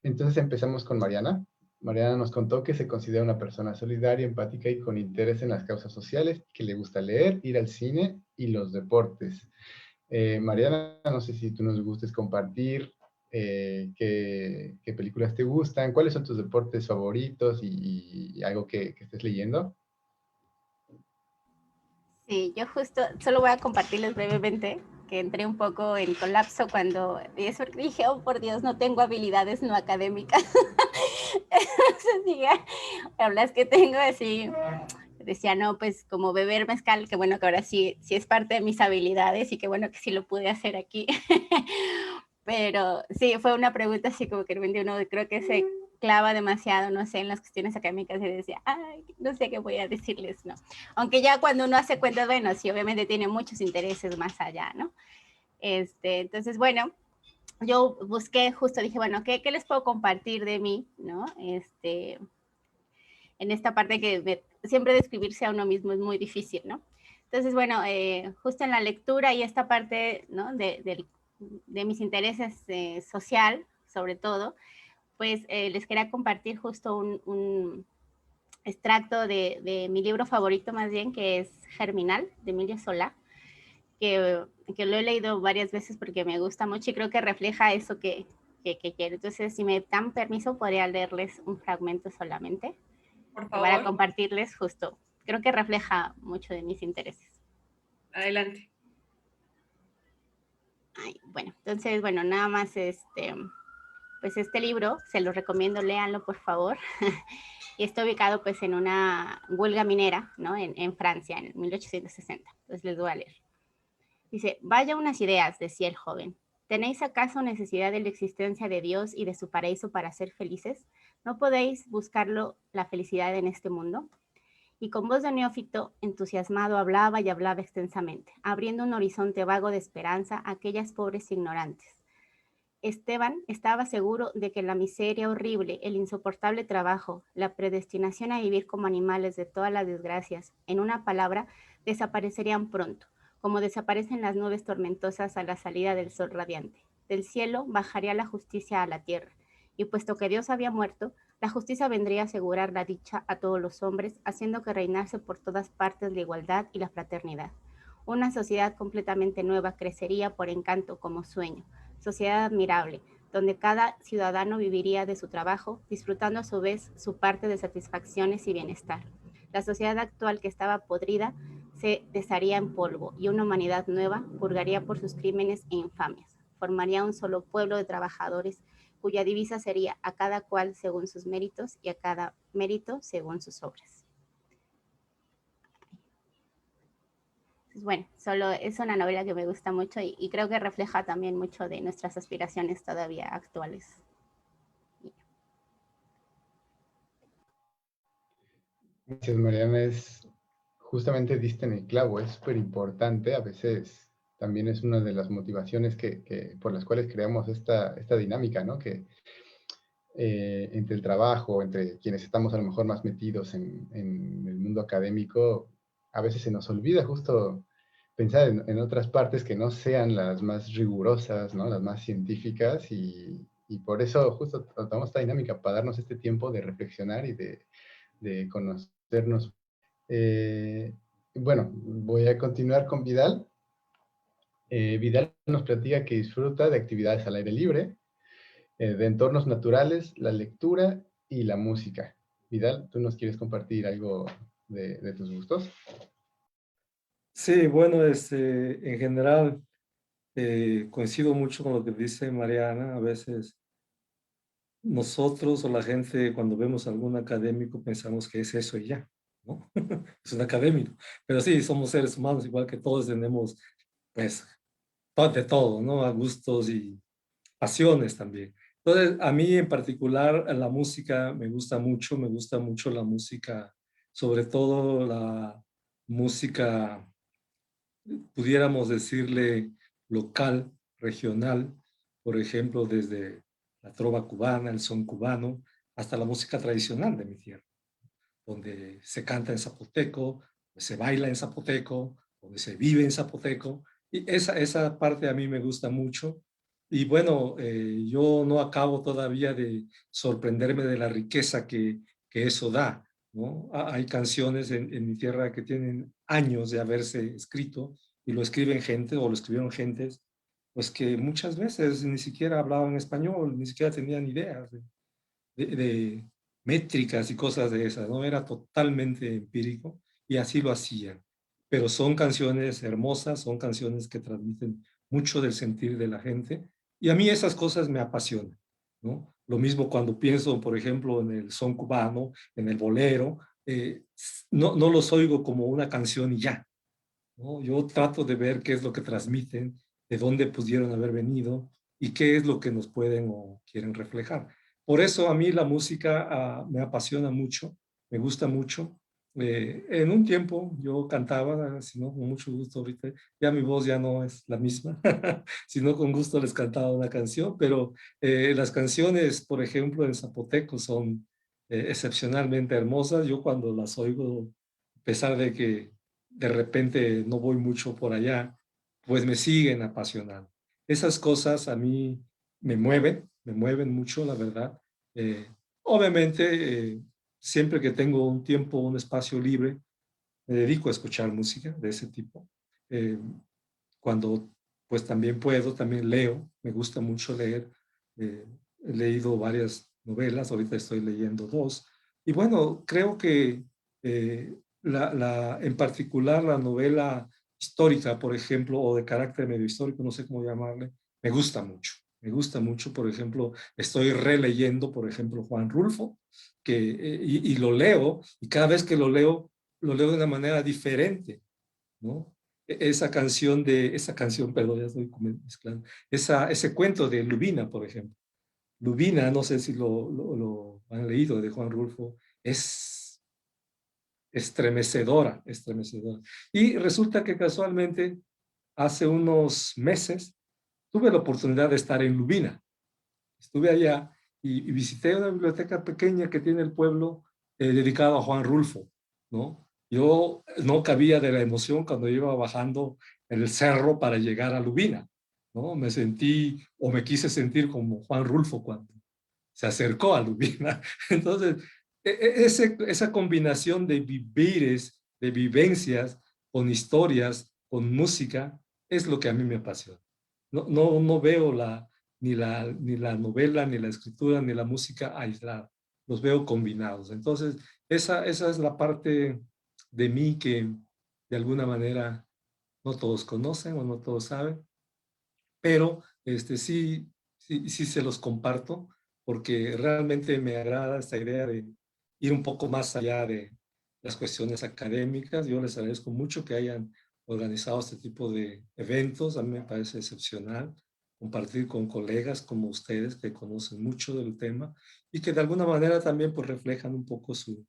Entonces empezamos con Mariana. Mariana nos contó que se considera una persona solidaria, empática y con interés en las causas sociales, que le gusta leer, ir al cine y los deportes. Mariana, no sé si tú nos gustes compartir qué películas te gustan, cuáles son tus deportes favoritos y algo que estés leyendo. Sí, yo justo, solo voy a compartirles brevemente que entré un poco en colapso cuando dije, oh por Dios, no tengo habilidades no académicas. Entonces dije, las que tengo así, decía, no, pues como beber mezcal, que bueno que ahora sí es parte de mis habilidades y que bueno que sí lo pude hacer aquí. Pero sí, fue una pregunta así como que uno creo que se clava demasiado, no sé, en las cuestiones académicas y decía, ay, no sé qué voy a decirles, ¿no? Aunque ya cuando uno hace cuentas, bueno, sí, obviamente tiene muchos intereses más allá, ¿no? Entonces, bueno, yo busqué, justo dije, bueno, ¿qué les puedo compartir de mí, ¿no? En esta parte que siempre describirse a uno mismo es muy difícil, ¿no? Entonces, bueno, justo en la lectura y esta parte, ¿no? de mis intereses social, sobre todo, pues les quería compartir justo un extracto de mi libro favorito más bien, que es Germinal, de Emilio Solá, que lo he leído varias veces porque me gusta mucho y creo que refleja eso que que quiero. Entonces, si me dan permiso, podría leerles un fragmento solamente Por para favor, compartirles justo. Creo que refleja mucho de mis intereses. adelante. Ay, bueno, entonces, bueno, nada más pues este libro, se lo recomiendo, léanlo por favor. Y está ubicado pues en una huelga minera, ¿no? En Francia, en 1860. Entonces les voy a leer. Dice, vaya unas ideas, decía el joven. ¿Tenéis acaso necesidad de la existencia de Dios y de su paraíso para ser felices? ¿No podéis buscarlo, la felicidad en este mundo? Y con voz de neófito entusiasmado hablaba y hablaba extensamente, abriendo un horizonte vago de esperanza a aquellas pobres ignorantes. Esteban estaba seguro de que la miseria horrible, el insoportable trabajo, la predestinación a vivir como animales de todas las desgracias, en una palabra, desaparecerían pronto, como desaparecen las nubes tormentosas a la salida del sol radiante. Del cielo bajaría la justicia a la tierra, y puesto que Dios había muerto, la justicia vendría a asegurar la dicha a todos los hombres, haciendo que reinase por todas partes la igualdad y la fraternidad. Una sociedad completamente nueva crecería por encanto como sueño, sociedad admirable, donde cada ciudadano viviría de su trabajo, disfrutando a su vez su parte de satisfacciones y bienestar. La sociedad actual, que estaba podrida, se desharía en polvo y una humanidad nueva purgaría por sus crímenes e infamias. Formaría un solo pueblo de trabajadores cuya divisa sería a cada cual según sus méritos y a cada mérito según sus obras. Bueno, solo es una novela que me gusta mucho y creo que refleja también mucho de nuestras aspiraciones todavía actuales. Gracias, Mariana. Justamente diste en el clavo, es súper importante. A veces también es una de las motivaciones por las cuales creamos esta dinámica, ¿no? Que entre el trabajo, entre quienes estamos a lo mejor más metidos en el mundo académico, a veces se nos olvida justo pensar en otras partes que no sean las más rigurosas, ¿no? Las más científicas y por eso justo tratamos esta dinámica para darnos este tiempo de reflexionar y de conocernos. Bueno, voy a continuar con Vidal. Vidal nos platica que disfruta de actividades al aire libre, de entornos naturales, la lectura y la música. Vidal, ¿tú nos quieres compartir algo de tus gustos? Sí, bueno, en general coincido mucho con lo que dice Mariana. A veces nosotros o la gente cuando vemos a algún académico pensamos que es eso y ya, ¿no? Es un académico. Pero sí, somos seres humanos, igual que todos tenemos, pues, de todo, ¿no? A gustos y pasiones también. Entonces, a mí en particular la música me gusta mucho la música, sobre todo la música, pudiéramos decirle, local, regional, por ejemplo, desde la trova cubana, el son cubano, hasta la música tradicional de mi tierra, donde se canta en zapoteco, donde se baila en zapoteco, donde se vive en zapoteco, y esa parte a mí me gusta mucho. Y bueno, yo no acabo todavía de sorprenderme de la riqueza que eso da, ¿no? Hay canciones en mi tierra que tienen años de haberse escrito y lo escriben gente o lo escribieron gentes, pues que muchas veces ni siquiera hablaban español, ni siquiera tenían ideas de métricas y cosas de esas, ¿no? Era totalmente empírico y así lo hacían. Pero son canciones hermosas, son canciones que transmiten mucho del sentir de la gente y a mí esas cosas me apasionan, ¿no? Lo mismo cuando pienso, por ejemplo, en el son cubano, en el bolero, no los oigo como una canción y ya, ¿no? Yo trato de ver qué es lo que transmiten, de dónde pudieron haber venido y qué es lo que nos pueden o quieren reflejar. Por eso a mí la música me apasiona mucho, me gusta mucho. En un tiempo yo cantaba, sino con mucho gusto ahorita, ya mi voz ya no es la misma, sino con gusto les cantaba una canción, pero las canciones, por ejemplo, en zapoteco son excepcionalmente hermosas. Yo cuando las oigo, a pesar de que de repente no voy mucho por allá, pues me siguen apasionando. Esas cosas a mí me mueven mucho, la verdad. Eh, obviamente, siempre que tengo un tiempo, un espacio libre, me dedico a escuchar música de ese tipo. Eh, cuando pues también puedo, también leo, me gusta mucho leer. he leído varias novelas, ahorita estoy leyendo 2. Y bueno, creo que en particular la novela histórica, por ejemplo, o de carácter medio histórico, no sé cómo llamarle, me gusta mucho. Me gusta mucho, por ejemplo, estoy releyendo, por ejemplo, Juan Rulfo, y lo leo, y cada vez que lo leo de una manera diferente, ¿no? Esa canción, perdón, ya estoy mezclando, ese cuento de Lubina, por ejemplo. Lubina, no sé si lo han leído, de Juan Rulfo, es estremecedora, estremecedora. Y resulta que casualmente, hace unos meses, tuve la oportunidad de estar en Lubina. Estuve allá y visité una biblioteca pequeña que tiene el pueblo, dedicado a Juan Rulfo, ¿no? Yo no cabía de la emoción cuando iba bajando el cerro para llegar a Lubina, ¿no? Me sentí, o me quise sentir como Juan Rulfo cuando se acercó a Lubina. Entonces, esa combinación de vivires, de vivencias, con historias, con música, es lo que a mí me apasiona. No veo ni la novela, ni la escritura, ni la música aislada. Los veo combinados. Entonces, esa es la parte de mí que de alguna manera no todos conocen o no todos saben, pero sí se los comparto porque realmente me agrada esta idea de ir un poco más allá de las cuestiones académicas. Yo les agradezco mucho que hayan organizado este tipo de eventos. A mí me parece excepcional compartir con colegas como ustedes que conocen mucho del tema y que de alguna manera también pues reflejan un poco su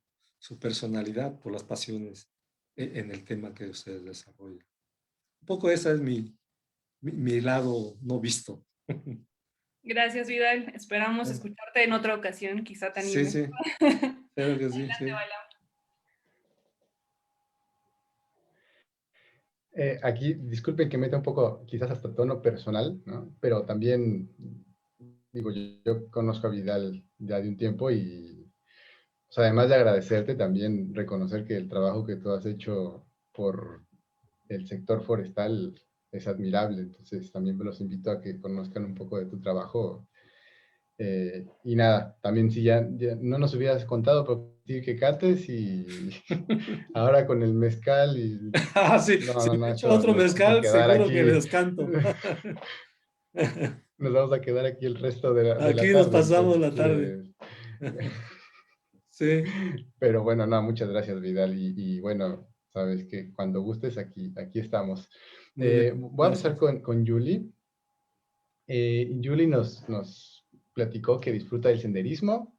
personalidad por las pasiones en el tema que ustedes desarrollan. Un poco esa es mi lado no visto. Gracias, Vidal. Esperamos escucharte en otra ocasión, quizá te Sí, animes. sí, claro que sí, sí. Aquí, disculpen que meta un poco, quizás hasta tono personal, ¿no? Pero también, digo, yo conozco a Vidal ya de un tiempo y, o sea, además de agradecerte, también reconocer que el trabajo que tú has hecho por el sector forestal es admirable. Entonces, también los invito a que conozcan un poco de tu trabajo. Y nada, también si ya no nos hubieras contado, pero sí que cates y ahora con el mezcal y Ah, sí, no, si no, me no, echo esto otro nos vamos a mezcal, quedar seguro que aquí. les canto. Nos vamos a quedar aquí el resto de la Aquí nos tarde, pasamos la tarde. entonces. Sí. Pero bueno, no, muchas gracias, Vidal. Y bueno, sabes que cuando gustes, aquí estamos. Muy bien, Voy a empezar gracias. con Julie. Julie nos platicó que disfruta del senderismo,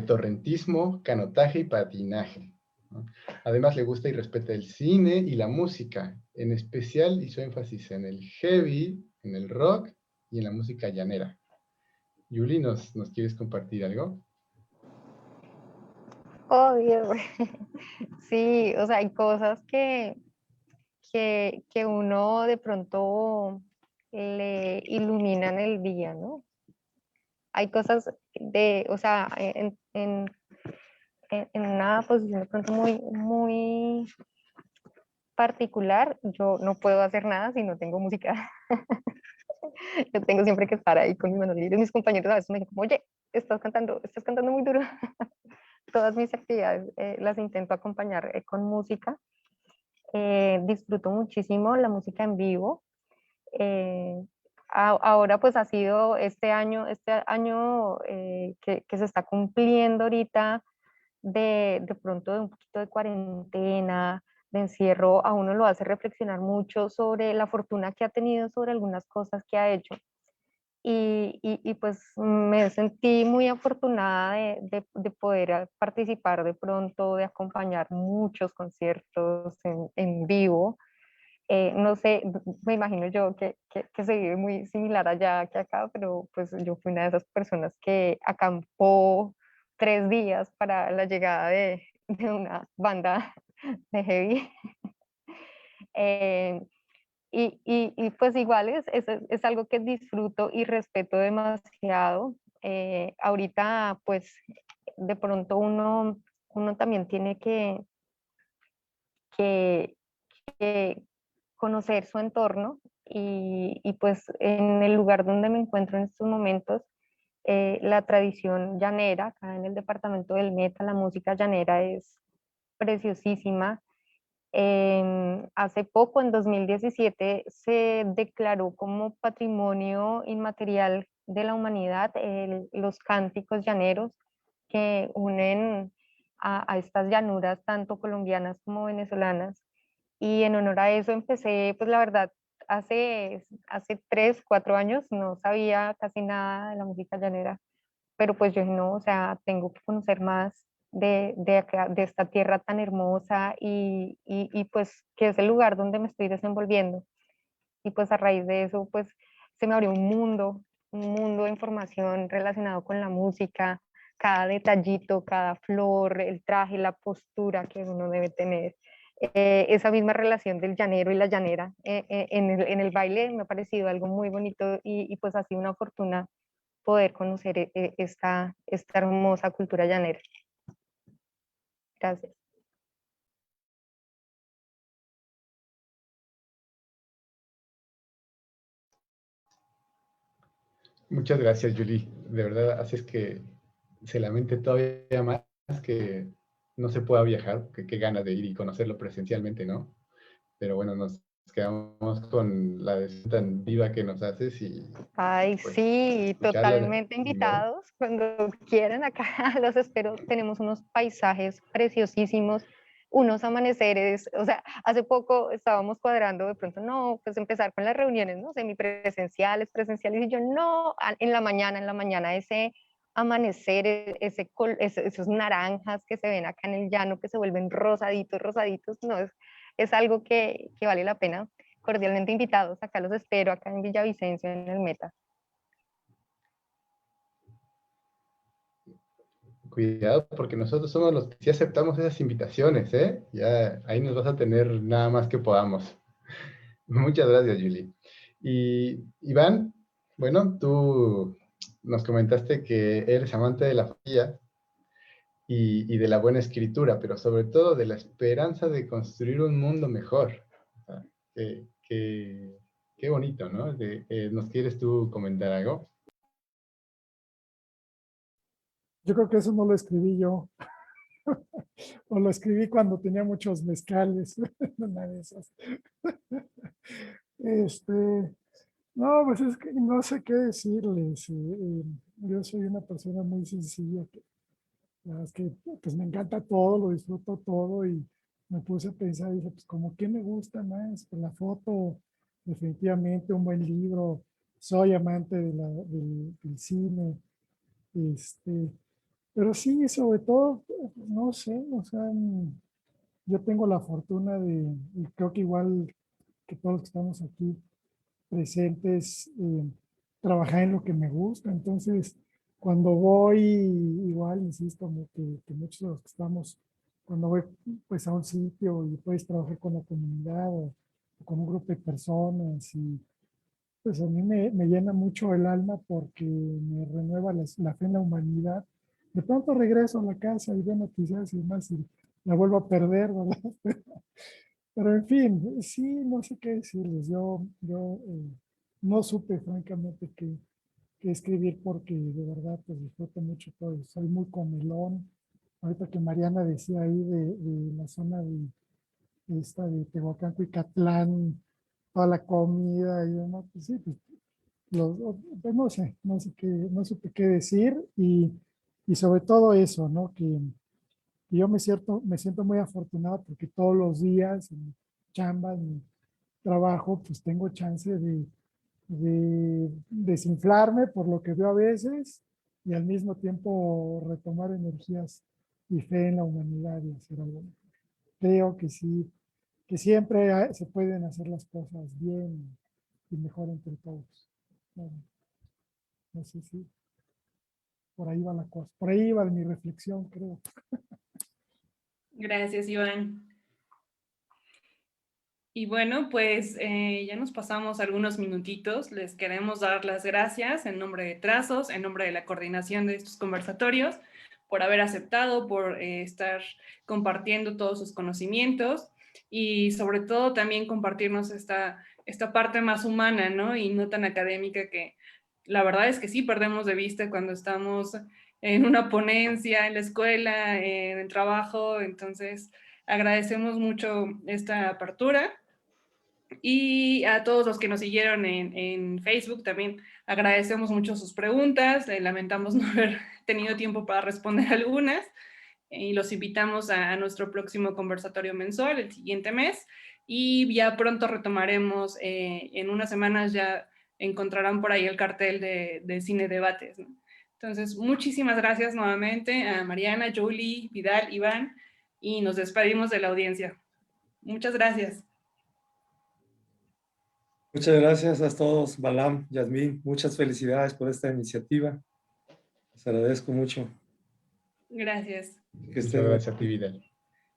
torrentismo, canotaje y patinaje, ¿no? Además le gusta y respeta el cine y la música. En especial hizo énfasis en el heavy, en el rock y en la música llanera. Julie, ¿nos quieres compartir algo? Obvio. Sí, o sea, hay cosas que uno de pronto le iluminan el día, ¿no? Hay cosas o sea, en una posición de pronto muy particular, yo no puedo hacer nada si no tengo música. Yo tengo siempre que estar ahí con mis manos libres. Mis compañeros a veces me dicen como, oye, estás cantando muy duro. Todas mis actividades las intento acompañar con música. Disfruto muchísimo la música en vivo. Eh, Ahora pues ha sido este año que se está cumpliendo ahorita de pronto de un poquito de cuarentena, de encierro, a uno lo hace reflexionar mucho sobre la fortuna que ha tenido sobre algunas cosas que ha hecho. Pues me sentí muy afortunada de poder participar de pronto, de acompañar muchos conciertos en vivo. No sé, me imagino yo que se vive muy similar allá que acá, pero pues yo fui una de esas personas que acampó 3 días para la llegada de una banda de heavy. Eh, pues igual es algo que disfruto y respeto demasiado. Ahorita pues de pronto uno también tiene que, que conocer su entorno pues en el lugar donde me encuentro en estos momentos La tradición llanera, acá en el departamento del Meta, la música llanera es preciosísima. Hace poco, en 2017, se declaró como patrimonio inmaterial de la humanidad los cánticos llaneros que unen a estas llanuras, tanto colombianas como venezolanas. Y en honor a eso empecé, pues la verdad, hace 3, 4 años no sabía casi nada de la música llanera, pero pues yo dije, no, o sea, tengo que conocer más de esta tierra tan hermosa y pues que es el lugar donde me estoy desenvolviendo. Y pues a raíz de eso, pues se me abrió un mundo de información relacionado con la música, cada detallito, cada flor, el traje, la postura que uno debe tener. Esa misma relación del llanero y la llanera en el baile me ha parecido algo muy bonito y pues ha sido una fortuna poder conocer esta hermosa cultura llanera. Gracias. Muchas gracias, Julie. De verdad, haces que se lamente todavía más que no se pueda viajar, que qué ganas de ir y conocerlo presencialmente, ¿no? Pero bueno, nos quedamos con la descripción tan viva que nos haces y Ay, pues sí, escucharla, totalmente ni modo. invitados. Cuando quieran, acá los espero. Tenemos unos paisajes preciosísimos, unos amaneceres. O sea, hace poco estábamos cuadrando de pronto, no, pues empezar con las reuniones, ¿no? Semipresenciales, presenciales. Y yo, no, en la mañana ese amanecer, esos naranjas que se ven acá en el llano, que se vuelven rosaditos, rosaditos, no, es algo que vale la pena. Cordialmente invitados, acá los espero, acá en Villavicencio, en el Meta. Cuidado, porque nosotros somos los que sí aceptamos esas invitaciones, ¿eh? Ya ahí nos vas a tener nada más que podamos. Muchas gracias, Julie. Y Iván, bueno, tú nos comentaste que eres amante de la fotografía y de la buena escritura, pero sobre todo de la esperanza de construir un mundo mejor. O sea, qué bonito, ¿no? ¿Nos quieres tú comentar algo? Yo creo que eso no lo escribí yo, o lo escribí cuando tenía muchos mezcales, una de esas. Este, no, pues es que no sé qué decirles. Yo soy una persona muy sencilla, que, la verdad es que pues me encanta todo, lo disfruto todo y me puse a pensar, dije, pues como qué me gusta más, pues la foto, definitivamente un buen libro, soy amante del cine, este, pero sí, sobre todo, no sé, o sea, yo tengo la fortuna de, y creo que igual que todos los que estamos aquí presentes, trabajar en lo que me gusta. Entonces, cuando voy, igual, insisto, como que muchos de los que estamos, cuando voy pues a un sitio y puedes trabajar con la comunidad o con un grupo de personas y pues a mí me llena mucho el alma porque me renueva la fe en la humanidad. De pronto regreso a la casa y veo noticias y demás y la vuelvo a perder, ¿verdad? Pero en fin, sí, no sé qué decirles. Yo no supe francamente qué escribir porque de verdad pues disfruto mucho todo. Soy muy comelón. Ahorita que Mariana decía ahí de la zona de esta de Tehuacán, Cuicatlán, toda la comida y demás, pues sí, pues no sé qué, no supe qué decir y sobre todo eso, ¿no? Que yo me siento muy afortunado porque todos los días en mi chamba, en mi trabajo, pues tengo chance de desinflarme por lo que veo a veces y al mismo tiempo retomar energías y fe en la humanidad y hacer algo mejor. Creo que sí, que siempre se pueden hacer las cosas bien y mejor entre todos. Bueno, no sé si por ahí va la cosa. Por ahí va mi reflexión, creo. Gracias, Iván. Y bueno, pues ya nos pasamos algunos minutitos. Les queremos dar las gracias en nombre de Trazos, en nombre de la coordinación de estos conversatorios, por haber aceptado, por estar compartiendo todos sus conocimientos y sobre todo también compartirnos esta parte más humana, ¿no? Y no tan académica la verdad es que sí perdemos de vista cuando estamos en una ponencia, en la escuela, en el trabajo. Entonces, agradecemos mucho esta apertura. Y a todos los que nos siguieron en Facebook también agradecemos mucho sus preguntas. Lamentamos no haber tenido tiempo para responder algunas. Y los invitamos a nuestro próximo conversatorio mensual el siguiente mes. Y ya pronto retomaremos, en unas semanas ya encontrarán por ahí el cartel de Cine Debates, ¿no? Entonces, muchísimas gracias nuevamente a Mariana, Julie, Vidal, Iván, y nos despedimos de la audiencia. Muchas gracias. Muchas gracias a todos, Balam, Yasmín, muchas felicidades por esta iniciativa. Les agradezco mucho. Gracias. Que Muchas estén gracias a ti, bien. Vidal.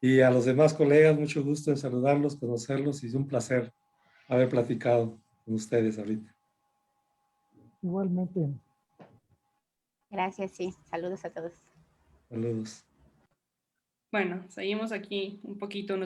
Y a los demás colegas, mucho gusto en saludarlos, conocerlos, y es un placer haber platicado con ustedes ahorita. Igualmente. Gracias, sí. Saludos a todos. Saludos. Bueno, seguimos aquí un poquito.